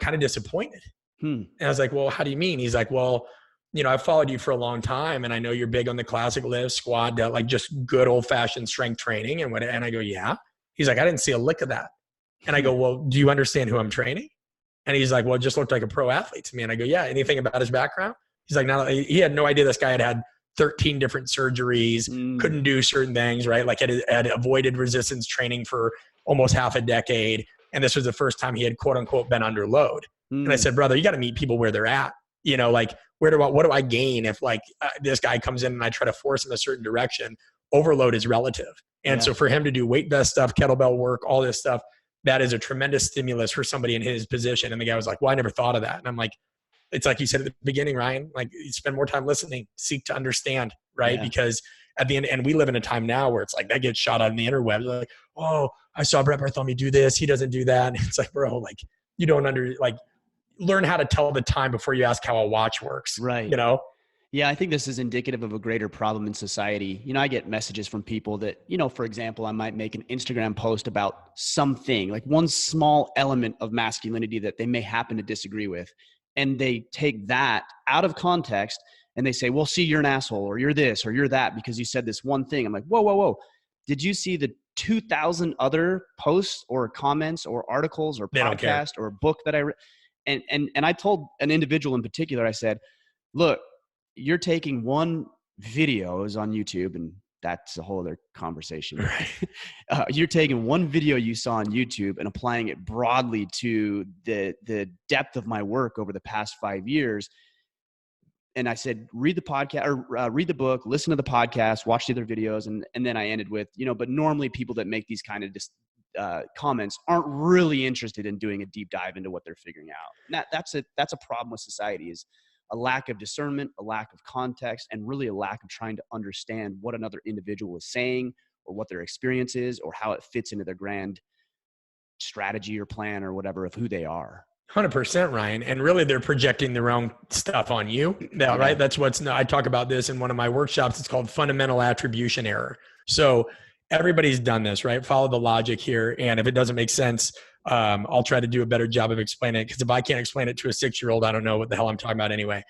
kind of disappointed. And I was like, well, how do you mean? He's like, well, you know, I've followed you for a long time and I know you're big on the classic lift, squat, like just good old fashioned strength training. And I go, yeah. He's like, I didn't see a lick of that. And I go, well, do you understand who I'm training? And he's like, well, it just looked like a pro athlete to me. And I go, yeah, anything about his background? He's like, no, he had no idea this guy had 13 different surgeries, couldn't do certain things, right? Like had avoided resistance training for almost half a decade. And this was the first time he had quote unquote been under load. And I said, brother, you got to meet people where they're at. You know, like what do I gain if like this guy comes in and I try to force him a certain direction? Overload is relative. And so for him to do weight vest stuff, kettlebell work, all this stuff, that is a tremendous stimulus for somebody in his position. And the guy was like, well, I never thought of that. And I'm like, it's like you said at the beginning, Ryan, like you spend more time listening, seek to understand, right? Yeah. Because at the end, and we live in a time now where it's like that gets shot out in the interwebs. Like, oh, I saw Brett Bartholomew do this. He doesn't do that. And it's like, bro, like you don't learn how to tell the time before you ask how a watch works. Right. You know? Yeah, I think this is indicative of a greater problem in society. You know, I get messages from people that, you know, for example, I might make an Instagram post about something, like one small element of masculinity that they may happen to disagree with. And they take that out of context and they say, well, see, you're an asshole or you're this or you're that because you said this one thing. I'm like, whoa. Did you see the 2,000 other posts or comments or articles or podcast or book that I read? And I told an individual in particular, I said, look, you're taking one video is on YouTube, and that's a whole other conversation. Right. You're taking one video you saw on YouTube and applying it broadly to the depth of my work over the past 5 years. And I said, read the podcast or read the book, listen to the podcast, watch the other videos. And then I ended with, you know, but normally people that make these kind of comments aren't really interested in doing a deep dive into what they're figuring out. And that's a problem with society is a lack of discernment, a lack of context, and really a lack of trying to understand what another individual is saying or what their experience is or how it fits into their grand strategy or plan or whatever of who they are. 100%, Ryan. And really they're projecting their own stuff on you. Right? That's I talk about this in one of my workshops. It's called fundamental attribution error. So everybody's done this, right? Follow the logic here. And if it doesn't make sense, I'll try to do a better job of explaining it. Because if I can't explain it to a 6-year-old, I don't know what the hell I'm talking about anyway.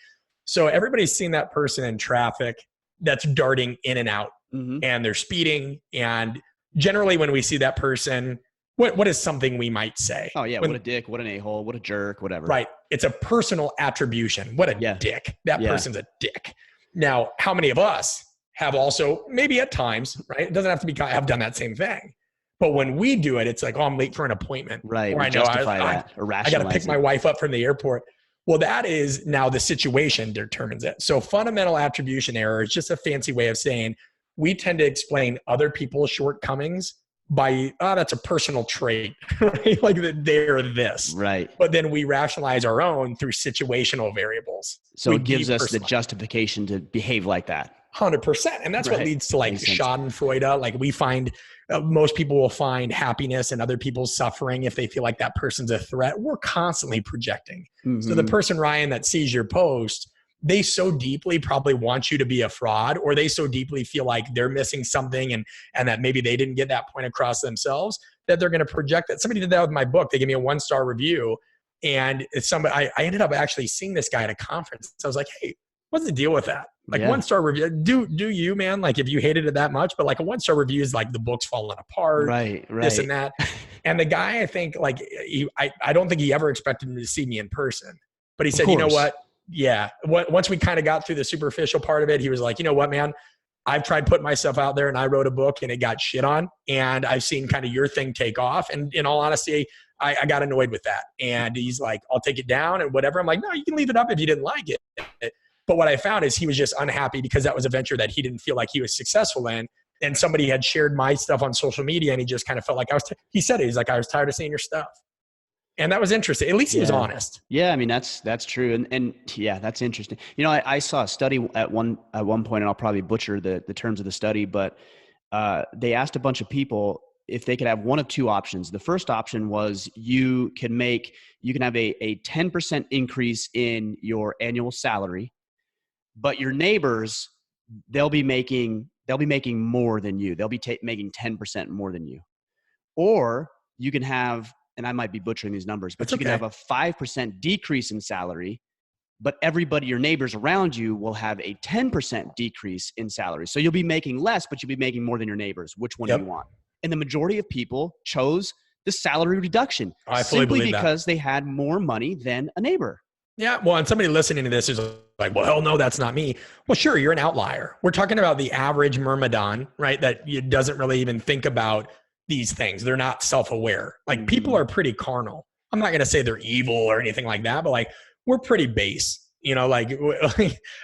So everybody's seen that person in traffic that's darting in and out, Mm-hmm. and they're speeding. And generally when we see that person, what is something we might say? Oh yeah. What a dick, what an a-hole, what a jerk, whatever. Right. It's a personal attribution. What a dick. That person's a dick. Now, how many of us have also, maybe at times, right? It doesn't have to be, have done that same thing. But when we do it, it's like, oh, I'm late for an appointment. Right. Or We I know justify that or I got to rationalize pick my wife up from the airport. Well, that is now the situation determines it. So fundamental attribution error is just a fancy way of saying we tend to explain other people's shortcomings by, that's a personal trait, right? Like that they're this. Right. But then we rationalize our own through situational variables. So it gives us the justification to behave like that. 100%. And that's what leads to like schadenfreude. Like we find most people will find happiness in other people's suffering if they feel like that person's a threat. We're constantly projecting. Mm-hmm. So the person, Ryan, that sees your post, they so deeply probably want you to be a fraud, or they so deeply feel like they're missing something and that maybe they didn't get that point across themselves that they're going to project that. Somebody did that with my book. They gave me a 1-star review, and it's somebody, I ended up actually seeing this guy at a conference. So I was like, hey, what's the deal with that? Like 1-star review, do you, man? Like if you hated it that much, but like a 1-star review is like the book's falling apart, right, this and that. And the guy, I think like, I don't think he ever expected me to see me in person, but he said, you know what? Yeah. Once we kind of got through the superficial part of it, he was like, you know what, man, I've tried putting myself out there and I wrote a book and it got shit on, and I've seen kind of your thing take off. And in all honesty, I got annoyed with that. And he's like, I'll take it down and whatever. I'm like, no, you can leave it up if you didn't like it. But what I found is he was just unhappy because that was a venture that he didn't feel like he was successful in. And somebody had shared my stuff on social media and he just kind of felt like he said it. He's like, I was tired of seeing your stuff. And that was interesting. At least he was honest. Yeah. I mean, that's true. And yeah, that's interesting. You know, I saw a study at one point, and I'll probably butcher the terms of the study, but they asked a bunch of people if they could have one of two options. The first option was you can have a 10% increase in your annual salary, but your neighbors, they'll be making more than you. They'll be making 10% more than you. Or you can have, and I might be butchering these numbers, but you can have a 5% decrease in salary, but everybody, your neighbors around you, will have a 10% decrease in salary. So you'll be making less, but you'll be making more than your neighbors. Which one do you want? And the majority of people chose the salary reduction simply because they had more money than a neighbor. Yeah. Well, and somebody listening to this is like, well, hell no, that's not me. Well, sure, you're an outlier. We're talking about the average myrmidon, right? That doesn't really even think about these things. They're not self-aware. Like people are pretty carnal. I'm not going to say they're evil or anything like that, but like we're pretty base. You know, like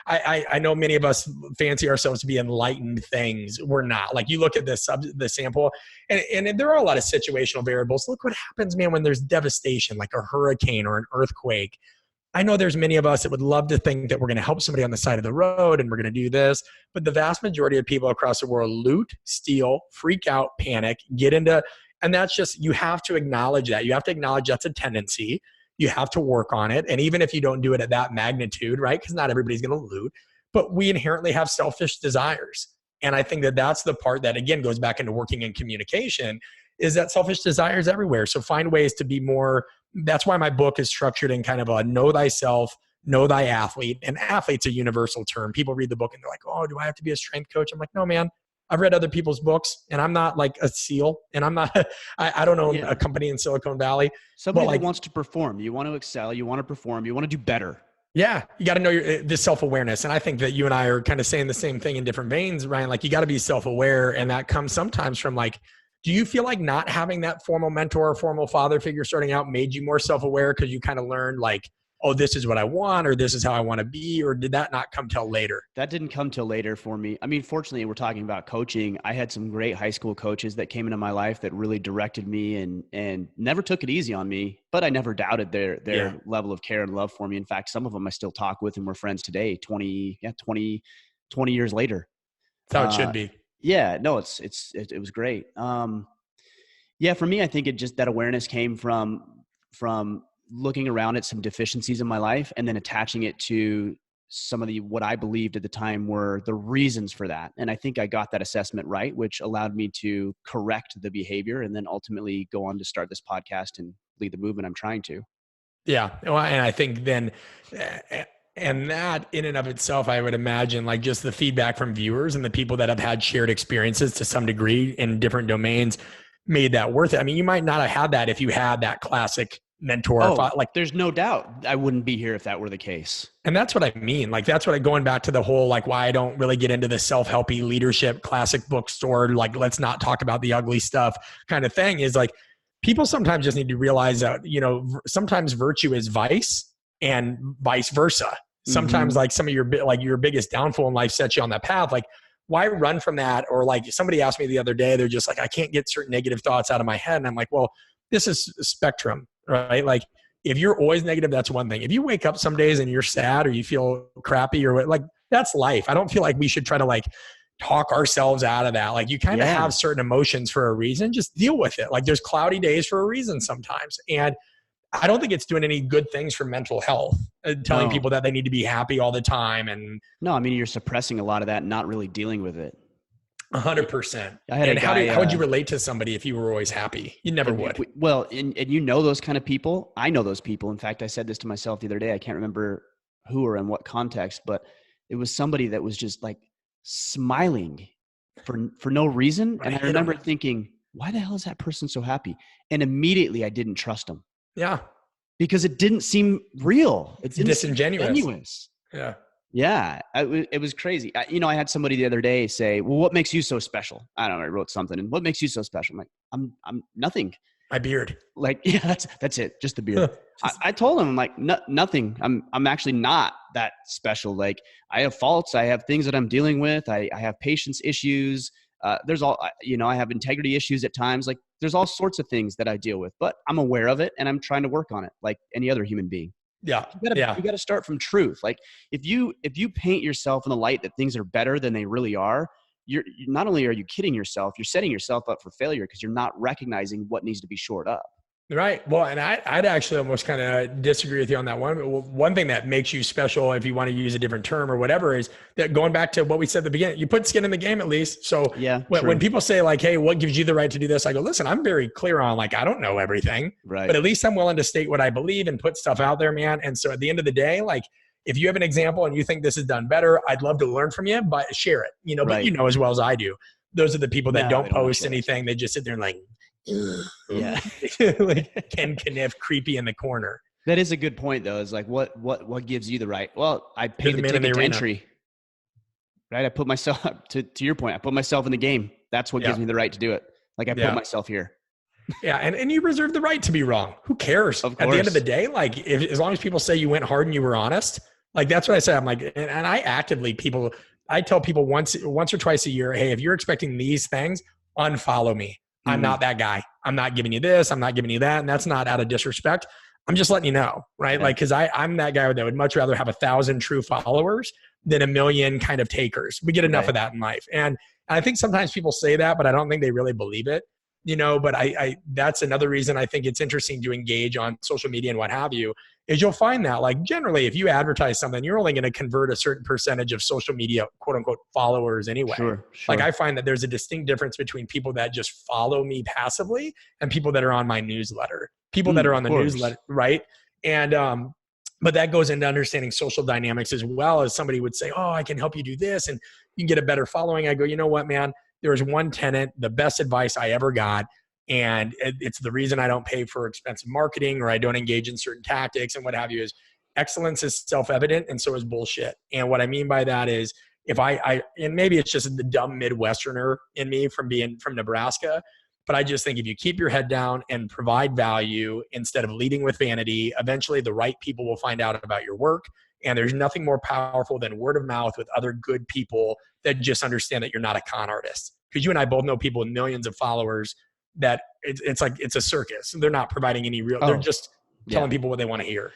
I know many of us fancy ourselves to be enlightened things. We're not. Like you look at the sample, and there are a lot of situational variables. Look what happens, man, when there's devastation, like a hurricane or an earthquake. I know there's many of us that would love to think that we're going to help somebody on the side of the road and we're going to do this, but the vast majority of people across the world loot, steal, freak out, panic, get into, and that's just, you have to acknowledge that. You have to acknowledge that's a tendency. You have to work on it. And even if you don't do it at that magnitude, right? Because not everybody's going to loot, but we inherently have selfish desires. And I think that that's the part that, again, goes back into working in communication, is that selfish desires everywhere. So find ways to be more. That's why my book is structured in kind of a know thyself, know thy athlete. And athlete's a universal term. People read the book and they're like, oh, do I have to be a strength coach? I'm like, no, man. I've read other people's books and I'm not like a SEAL and I'm not, I don't own a company in Silicon Valley. Somebody that wants to perform. You want to excel. You want to perform. You want to do better. Yeah. You got to know this self-awareness. And I think that you and I are kind of saying the same thing in different veins, Ryan. Like you got to be self-aware. And that comes sometimes from like, do you feel like not having that formal mentor or formal father figure starting out made you more self-aware because you kind of learned like, oh, this is what I want, or this is how I want to be, or did that not come till later? That didn't come till later for me. I mean, fortunately, we're talking about coaching. I had some great high school coaches that came into my life that really directed me and never took it easy on me, but I never doubted their level of care and love for me. In fact, some of them I still talk with and we're friends today, 20 years later. That's how it should be. Yeah, no, it was great. For me, I think it just, that awareness came from looking around at some deficiencies in my life and then attaching it to some of what I believed at the time were the reasons for that. And I think I got that assessment right, which allowed me to correct the behavior and then ultimately go on to start this podcast and lead the movement I'm trying to. Yeah. Well, and I think then And that in and of itself, I would imagine, like just the feedback from viewers and the people that have had shared experiences to some degree in different domains made that worth it. I mean, you might not have had that if you had that classic mentor. Oh, like there's no doubt I wouldn't be here if that were the case. And that's what I mean. Like, that's what going back to the whole, like, why I don't really get into the self-helpy leadership classic bookstore, like, let's not talk about the ugly stuff kind of thing, is like, people sometimes just need to realize that, sometimes virtue is vice and vice versa. Sometimes like some of your biggest downfall in life sets you on that path. Like, why run from that? Or like somebody asked me the other day, they're just like, I can't get certain negative thoughts out of my head. And I'm like, well, this is a spectrum, right? Like, if you're always negative, that's one thing. If you wake up some days and you're sad or you feel crappy or like, that's life. I don't feel like we should try to like talk ourselves out of that. Like, you kind of have certain emotions for a reason. Just deal with it. Like, there's cloudy days for a reason sometimes. And I don't think it's doing any good things for mental health, telling people that they need to be happy all the time. And no, I mean, you're suppressing a lot of that and not really dealing with it. 100%. And a guy, how would you relate to somebody if you were always happy? You never would. Well, and you know those kind of people. I know those people. In fact, I said this to myself the other day. I can't remember who or in what context, but it was somebody that was just like smiling for no reason. And I remember thinking, why the hell is that person so happy? And immediately I didn't trust him. Yeah. Because it didn't seem real. It's disingenuous. Yeah. Yeah. It was crazy. I had somebody the other day say, well, what makes you so special? I don't know. I wrote something and what makes you so special? I'm like, I'm nothing. My beard. Like, yeah, that's it. Just the beard. I told him, I'm like, nothing. I'm actually not that special. Like, I have faults. I have things that I'm dealing with. I have patience issues. There's I have integrity issues at times. Like, there's all sorts of things that I deal with, but I'm aware of it and I'm trying to work on it like any other human being. Yeah. You gotta start from truth. Like, if you paint yourself in the light that things are better than they really are, you're not only are you kidding yourself, you're setting yourself up for failure because you're not recognizing what needs to be shored up. Right. Well, and I'd actually almost kind of disagree with you on that one. One thing that makes you special, if you want to use a different term or whatever, is that going back to what we said at the beginning, you put skin in the game at least. So when people say like, hey, what gives you the right to do this? I go, listen, I'm very clear on like, I don't know everything, right? But at least I'm willing to state what I believe and put stuff out there, man. And so at the end of the day, like, if you have an example and you think this is done better, I'd love to learn from you, but share it, but you know as well as I do, those are the people that don't post anything. They just sit there and like, yeah, like Ken Kniff, creepy in the corner. That is a good point, though. Is like, what gives you the right? Well, I pay the ticket to entry, right? I put myself to your point. I put myself in the game. That's what gives me the right to do it. Like, I put myself here. Yeah, and you reserve the right to be wrong. Who cares? At the end of the day, like, as long as people say you went hard and you were honest, like, that's what I say. I'm like, and I tell people once or twice a year, hey, if you're expecting these things, unfollow me. I'm not that guy. I'm not giving you this. I'm not giving you that. And that's not out of disrespect. I'm just letting you know, right? Like, cause I'm that guy that would much rather have 1,000 true followers than 1 million kind of takers. We get enough of that in life. And I think sometimes people say that, but I don't think they really believe it, but I that's another reason I think it's interesting to engage on social media and what have you, is you'll find that, like, generally, if you advertise something, you're only going to convert a certain percentage of social media, quote unquote, followers anyway. Sure. Like, I find that there's a distinct difference between people that just follow me passively and people that are on my newsletter, people that are on the newsletter. Right. And, but that goes into understanding social dynamics as well. As somebody would say, oh, I can help you do this and you can get a better following. I go, you know what, man, there was one tenet, the best advice I ever got. And it's the reason I don't pay for expensive marketing or I don't engage in certain tactics and what have you, is excellence is self-evident and so is bullshit. And what I mean by that is, if and maybe it's just the dumb Midwesterner in me from being from Nebraska, but I just think if you keep your head down and provide value instead of leading with vanity, eventually the right people will find out about your work. And there's nothing more powerful than word of mouth with other good people that just understand that you're not a con artist. Because you and I both know people with millions of followers that it's like, it's a circus. They're not providing any real, they're just telling people what they want to hear.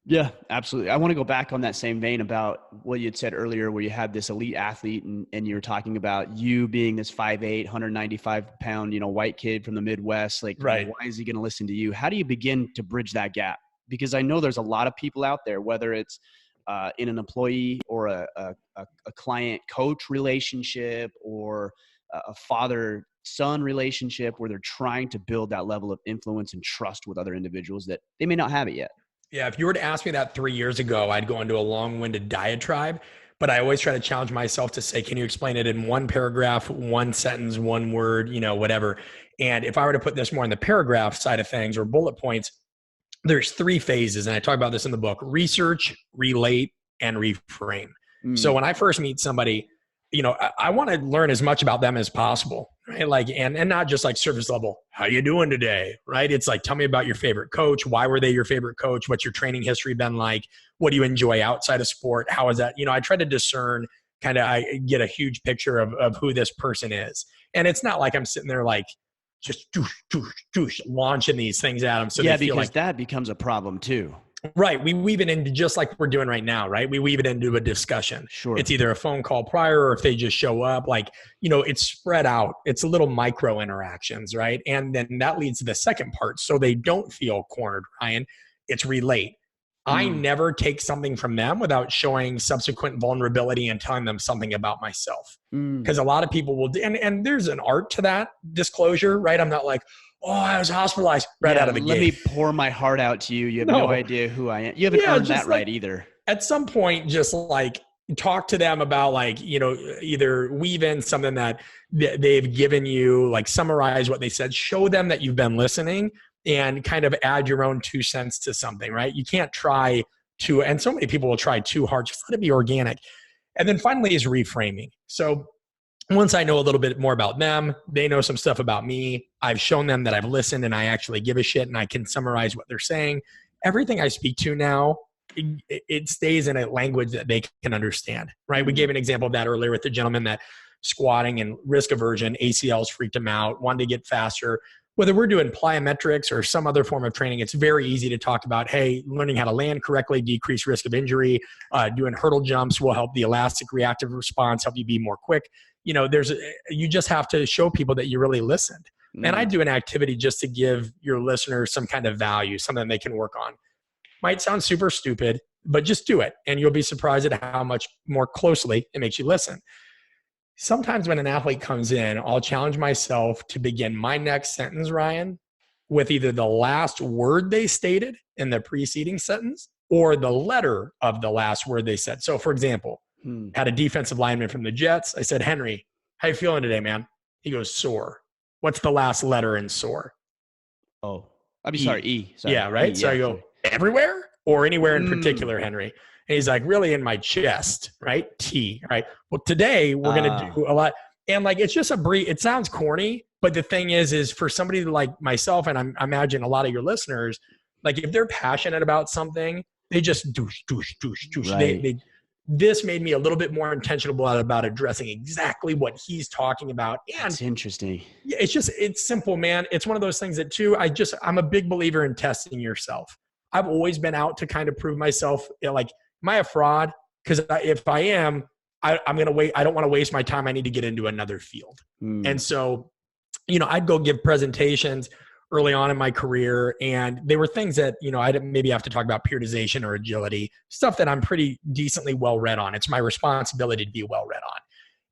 Yeah, absolutely. I want to go back on that same vein about what you had said earlier, where you had this elite athlete and you were talking about you being this 5'8", 195 pound, white kid from the Midwest. Like, why is he going to listen to you? How do you begin to bridge that gap? Because I know there's a lot of people out there, whether it's in an employee or a client coach relationship or a father-son relationship, where they're trying to build that level of influence and trust with other individuals that they may not have it yet. Yeah, if you were to ask me that 3 years ago, I'd go into a long-winded diatribe, but I always try to challenge myself to say, can you explain it in one paragraph, one sentence, one word, whatever. And if I were to put this more in the paragraph side of things or bullet points, there's three phases. And I talk about this in the book: research, relate, and reframe. So when I first meet somebody, I want to learn as much about them as possible, right? Like, and not just like surface level, how you doing today, right? It's like, tell me about your favorite coach. Why were they your favorite coach? What's your training history been like? What do you enjoy outside of sport? How is that? I try to discern I get a huge picture of who this person is. And it's not like I'm sitting there like just launching these things at them. So yeah, they feel because like that becomes a problem too. Right. We weave it into just like we're doing right now, right? We weave it into a discussion. Sure. It's either a phone call prior or if they just show up, like, it's spread out. It's a little micro interactions, right? And then that leads to the second part. So they don't feel cornered, Ryan. It's relate. I never take something from them without showing subsequent vulnerability and telling them something about myself. Because a lot of people will, and there's an art to that disclosure, right? I'm not like, oh, I was hospitalized out of the gate. Let me pour my heart out to you. You have no idea who I am. You haven't earned that right either. At some point, just like talk to them about like, either weave in something that they've given you, like summarize what they said, show them that you've been listening and kind of add your own 2 cents to something, right? You can't try to, and so many people will try too hard, just let it be organic. And then finally is reframing. So once I know a little bit more about them, they know some stuff about me, I've shown them that I've listened and I actually give a shit and I can summarize what they're saying. Everything I speak to now, it stays in a language that they can understand, right? We gave an example of that earlier with the gentleman that squatting and risk aversion, ACLs freaked him out, wanted to get faster. Whether we're doing plyometrics or some other form of training, it's very easy to talk about, hey, learning how to land correctly, decrease risk of injury, doing hurdle jumps will help the elastic reactive response, help you be more quick. You just have to show people that you really listened. And I do an activity just to give your listeners some kind of value, something they can work on. Might sound super stupid, but just do it. And you'll be surprised at how much more closely it makes you listen. Sometimes when an athlete comes in, I'll challenge myself to begin my next sentence, Ryan, with either the last word they stated in the preceding sentence or the letter of the last word they said. So for example, had a defensive lineman from the Jets. I said, Henry, how you feeling today, man? He goes, sore. What's the last letter in sore? Oh, I'm sorry, E. Sorry. Yeah, right? So I go, everywhere or anywhere in particular, Henry? And he's like, really in my chest, right? T, right? Well, today we're going to do a lot. And like, it's just a brief, it sounds corny, but the thing is for somebody like myself, and I imagine a lot of your listeners, like if they're passionate about something, they just douche. Right. This made me a little bit more intentional about addressing exactly what he's talking about. And it's interesting. It's simple, man. It's one of those things that too, I'm a big believer in testing yourself. I've always been out to kind of prove myself. Like, am I a fraud? Because if I am, I'm going to wait. I don't want to waste my time. I need to get into another field. And so, I'd go give presentations early on in my career. And they were things that, I didn't maybe have to talk about periodization or agility, stuff that I'm pretty decently well read on. It's my responsibility to be well read on.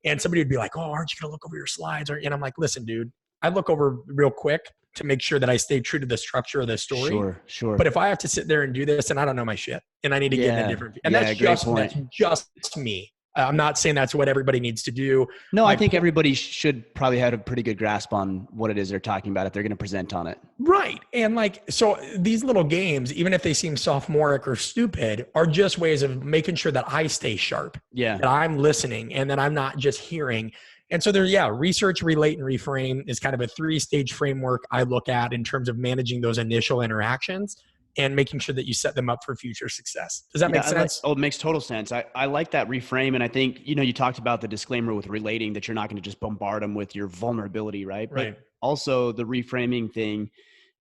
And somebody would be like, oh, aren't you going to look over your slides? And I'm like, listen, dude, I look over real quick to make sure that I stay true to the structure of the story. Sure. But if I have to sit there and do this, and I don't know my shit, and I need to get in a different, and that's just me. I'm not saying that's what everybody needs to do. No, I think everybody should probably have a pretty good grasp on what it is they're talking about if they're going to present on it. Right. And like, so these little games, even if they seem sophomoric or stupid, are just ways of making sure that I stay sharp. Yeah. That I'm listening and that I'm not just hearing. And so research, relate, and reframe is kind of a 3-stage framework I look at in terms of managing those initial interactions and making sure that you set them up for future success. Does that make sense? It makes total sense. I like that reframe. And I think, you talked about the disclaimer with relating that you're not going to just bombard them with your vulnerability, right? Right. But also the reframing thing,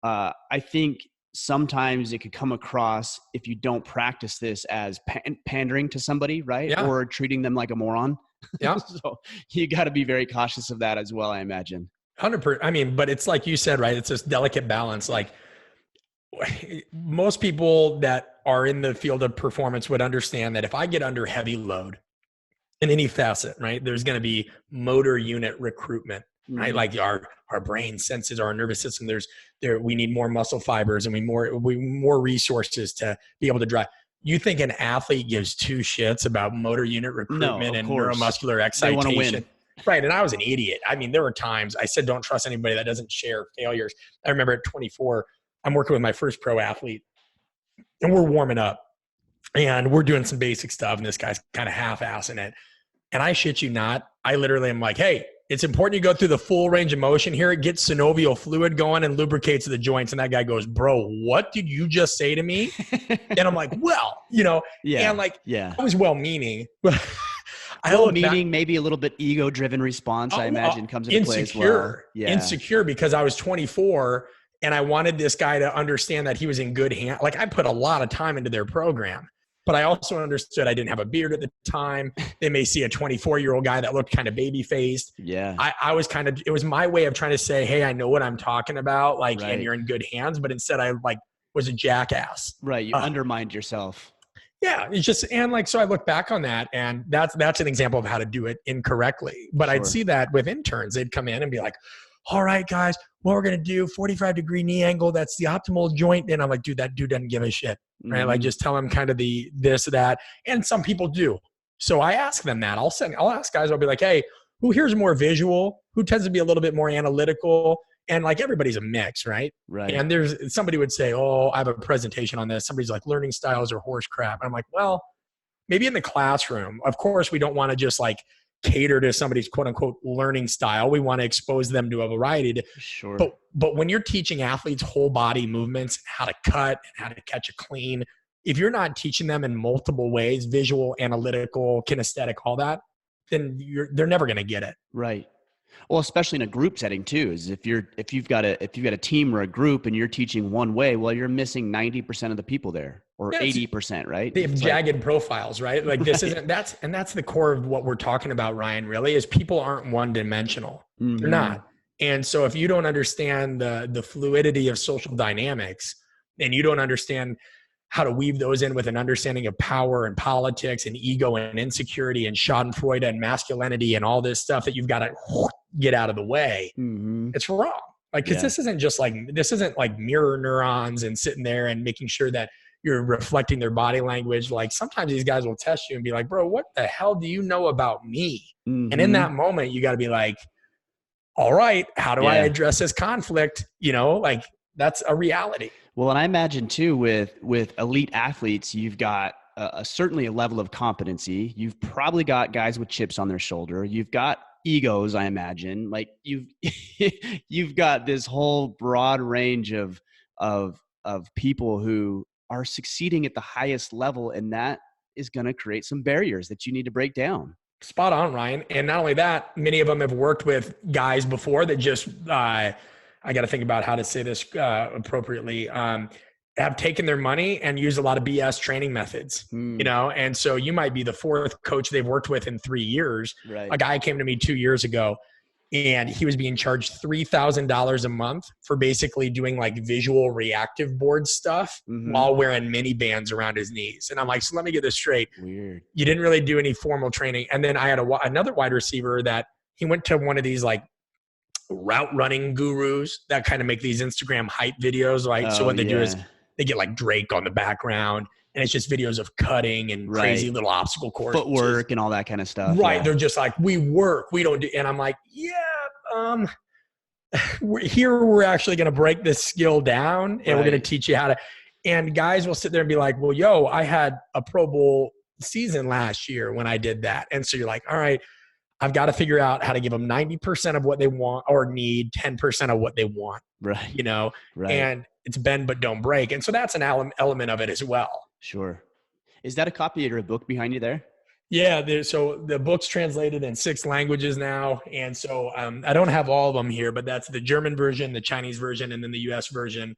I think sometimes it could come across if you don't practice this as pandering to somebody, right? Yeah. Or treating them like a moron. Yeah. So you got to be very cautious of that as well, I imagine. 100%. I mean, but it's like you said, right? It's this delicate balance. Like, most people that are in the field of performance would understand that if I get under heavy load in any facet, right, there's going to be motor unit recruitment. right? Like our brain senses our nervous system. We need more muscle fibers and we more resources to be able to drive. You think an athlete gives two shits about motor unit No, recruitment of and course. neuromuscular They want to win. excitation? Right. And I was an idiot. I mean, there were times I said, don't trust anybody that doesn't share failures. I remember at 24, I'm working with my first pro athlete and we're warming up and we're doing some basic stuff. And this guy's kind of half-assing it. And I shit you not, I literally am like, hey, it's important you go through the full range of motion here. It gets synovial fluid going and lubricates the joints. And that guy goes, bro, what did you just say to me? And I'm like, well, and like, I was well-meaning, but well-meaning, maybe a little bit ego-driven response, I imagine, comes into play as well. Insecure because I was 24 and I wanted this guy to understand that he was in good hands. Like I put a lot of time into their program. But I also understood I didn't have a beard at the time. They may see a 24-year-old guy that looked kind of baby-faced. Yeah. I was it was my way of trying to say, hey, I know what I'm talking about, and you're in good hands. But instead I was a jackass. Right. You undermined yourself. Yeah. It's just, so I look back on that and that's an example of how to do it incorrectly. But I'd see that with interns. They'd come in and be like, all right, guys, what we're going to do, 45-degree knee angle. That's the optimal joint. And I'm like, dude, that dude doesn't give a shit. Right. Like just tell him kind of this, that. And some people do. So I ask them that. I'll ask guys, I'll be like, hey, who here's more visual? Who tends to be a little bit more analytical? And like everybody's a mix, right? Right. And somebody would say, oh, I have a presentation on this. Somebody's like learning styles or horse crap. And I'm like, well, maybe in the classroom, of course, we don't want to just like cater to somebody's quote unquote learning style. We want to expose them to a variety. Sure. But when you're teaching athletes whole body movements, how to cut and how to catch a clean, if you're not teaching them in multiple ways, visual, analytical, kinesthetic, all that, then they're never going to get it. Right. Well, especially in a group setting too, is if you've got a team or a group and you're teaching one way, well, you're missing 90% of the people there, or 80%, right? They have jagged profiles, right? Like this isn't, that's the core of what we're talking about, Ryan, really, is people aren't one dimensional. They're not. And so if you don't understand the fluidity of social dynamics and you don't understand how to weave those in with an understanding of power and politics and ego and insecurity and schadenfreude and masculinity and all this stuff that you've got to get out of the way, it's wrong. Like, cause this isn't like mirror neurons and sitting there and making sure that you're reflecting their body language. Like sometimes these guys will test you and be like, bro, what the hell do you know about me? And in that moment, you got to be like, all right, how do I address this conflict? Like that's a reality. Well, and I imagine too, with elite athletes, you've got certainly a level of competency. You've probably got guys with chips on their shoulder. You've got egos, I imagine. Like you've got this whole broad range of people who are succeeding at the highest level, and that is going to create some barriers that you need to break down. Spot on, Ryan. And not only that, many of them have worked with guys before that just I got to think about how to say this appropriately, have taken their money and used a lot of BS training methods, and so you might be the fourth coach they've worked with in 3 years. Right. A guy came to me 2 years ago and he was being charged $3,000 a month for basically doing like visual reactive board stuff while wearing mini bands around his knees. And I'm like, so let me get this straight. Weird. You didn't really do any formal training. And then I had another wide receiver that he went to one of these like route running gurus that kind of make these Instagram hype videos. Right. So what they do is they get like Drake on the background and it's just videos of cutting and crazy little obstacle courses. Footwork and all that kind of stuff. Right. Yeah. They're just like, we work, we don't do. And I'm like, we're actually going to break this skill down and we're going to teach you how to, and guys will sit there and be like, well, yo, I had a Pro Bowl season last year when I did that. And so you're like, all right, I've got to figure out how to give them 90% of what they want or need 10% of what they want. Right. And it's bend, but don't break. And so that's an element of it as well. Sure. Is that a copy or a book behind you there? Yeah. So the book's translated in 6 languages now. And so I don't have all of them here, but that's the German version, the Chinese version, and then the US version.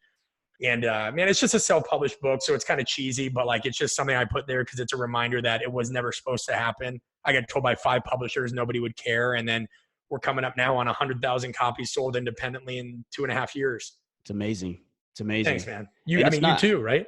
And man, it's just a self-published book. So it's kind of cheesy, but like, it's just something I put there because it's a reminder that it was never supposed to happen. I got told by 5 publishers, nobody would care. And then we're coming up now on 100,000 copies sold independently in 2.5 years. It's amazing. It's amazing. Thanks, man. You too, right?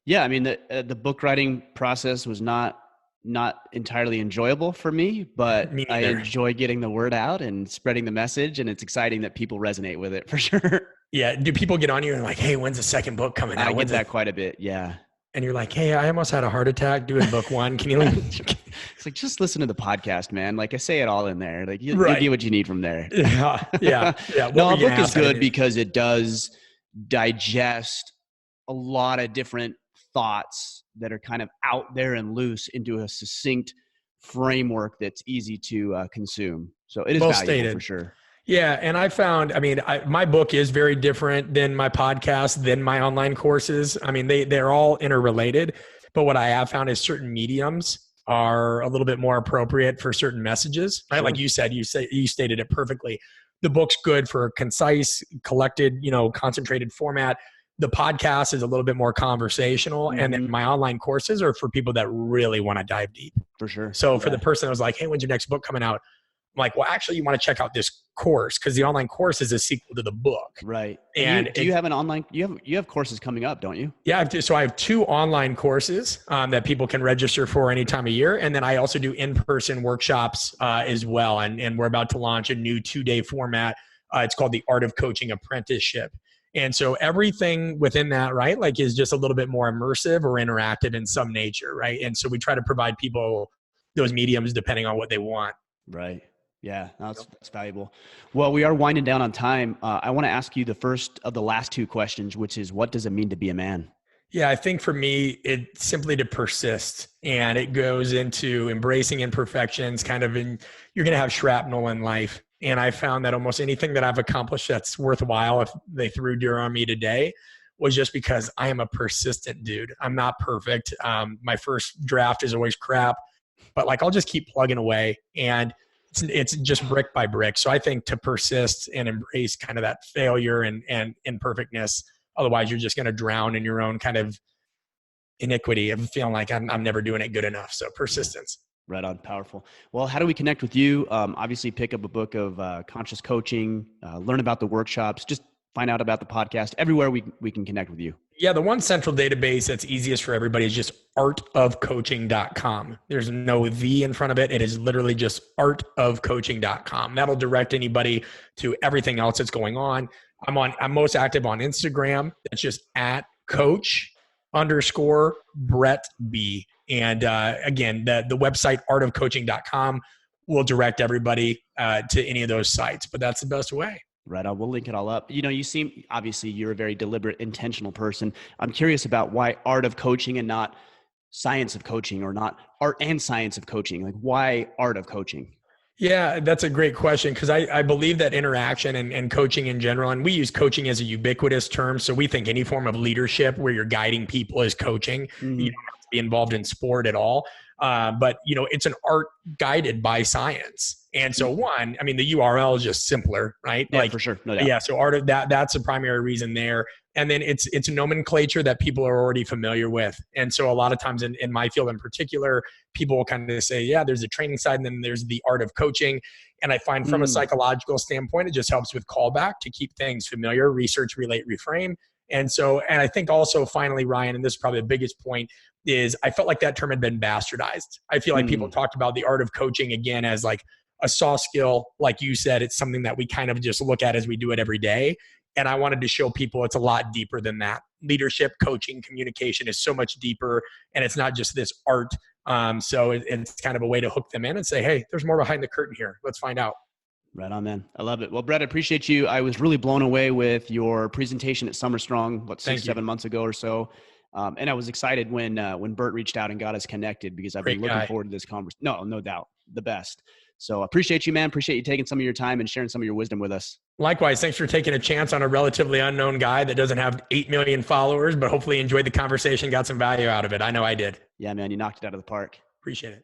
Yeah. I mean, the book writing process was not not entirely enjoyable for me, but Me I neither. enjoy getting the word out and spreading the message. And it's exciting that people resonate with it for sure. Yeah. Do people get on you and like, hey, when's the second book coming I out? get that quite a bit. Yeah. And you're like, hey, I almost had a heart attack doing book one. Can you It's like, just listen to the podcast, man. Like I say it all in there. Like you'll right. get what you need from there. Yeah. Yeah. Yeah. No, a book is good because it does digest a lot of different thoughts that are kind of out there and loose into a succinct framework that's easy to consume. So it is well valuable stated. for sure. Yeah. And I found, my book is very different than my podcast, than my online courses. I mean, they're all interrelated, but what I have found is certain mediums are a little bit more appropriate for certain messages, right? Sure. Like you said, you stated it perfectly. The book's good for a concise, collected, concentrated format. The podcast is a little bit more conversational. Mm-hmm. And then my online courses are for people that really want to dive deep. For sure. So for the person that was like, hey, when's your next book coming out? I'm like, well, actually, you want to check out this course because the online course is a sequel to the book. Right. And do you have an online, you have courses coming up, don't you? Yeah. So I have 2 online courses that people can register for any time of year. And then I also do in-person workshops as well. And we're about to launch a new 2-day format. It's called the Art of Coaching Apprenticeship. And so everything within that, right, like is just a little bit more immersive or interactive in some nature, right? And so we try to provide people those mediums depending on what they want. Right. Yeah, that's valuable. Well, we are winding down on time. I want to ask you the first of the last 2 questions, which is, what does it mean to be a man? Yeah, I think for me, it's simply to persist, and it goes into embracing imperfections, you're going to have shrapnel in life. And I found that almost anything that I've accomplished that's worthwhile, if they threw deer on me today, was just because I am a persistent dude. I'm not perfect. My first draft is always crap, but like, I'll just keep plugging away, and it's just brick by brick. So I think to persist and embrace kind of that failure and imperfectness. Otherwise, you're just going to drown in your own kind of iniquity of feeling like I'm never doing it good enough. So persistence. Right on. Powerful. Well, how do we connect with you? Obviously, pick up a book of conscious coaching, learn about the workshops, just find out about the podcast, everywhere we can connect with you. Yeah, the one central database that's easiest for everybody is just artofcoaching.com. There's no "the" in front of it. It is literally just artofcoaching.com. That'll direct anybody to everything else that's going on. I'm most active on Instagram. It's just @coach_Brett B. And again, the website artofcoaching.com will direct everybody to any of those sites, but that's the best way. Right on. We'll link it all up. You seem, obviously you're a very deliberate, intentional person. I'm curious about why art of coaching and not science of coaching, or not art and science of coaching. Like, why art of coaching? Yeah, that's a great question, because I believe that interaction and coaching in general, and we use coaching as a ubiquitous term. So we think any form of leadership where you're guiding people is coaching. Mm-hmm. You don't have to be involved in sport at all. But it's an art guided by science. And so the URL is just simpler, right? Yeah, for sure. No doubt. Yeah. So art of that's the primary reason there. And then it's nomenclature that people are already familiar with. And so a lot of times in my field in particular, people will kind of say, yeah, there's a training side and then there's the art of coaching. And I find from a psychological standpoint, it just helps with callback to keep things familiar, research, relate, reframe. And I think also finally, Ryan, and this is probably the biggest point, is I felt like that term had been bastardized. I feel like people talked about the art of coaching again as like a soft skill. Like you said, it's something that we kind of just look at as we do it every day. And I wanted to show people it's a lot deeper than that. Leadership, coaching, communication is so much deeper, and it's not just this art. So it's kind of a way to hook them in and say, hey, there's more behind the curtain here. Let's find out. Right on, man. I love it. Well, Brett, I appreciate you. I was really blown away with your presentation at Summer Strong, 6-7 months ago or so. And I was excited when Bert reached out and got us connected, because I've been looking forward to this conversation. No doubt. The best. So I appreciate you, man. Appreciate you taking some of your time and sharing some of your wisdom with us. Likewise. Thanks for taking a chance on a relatively unknown guy that doesn't have 8 million followers, but hopefully enjoyed the conversation, got some value out of it. I know I did. Yeah, man. You knocked it out of the park. Appreciate it.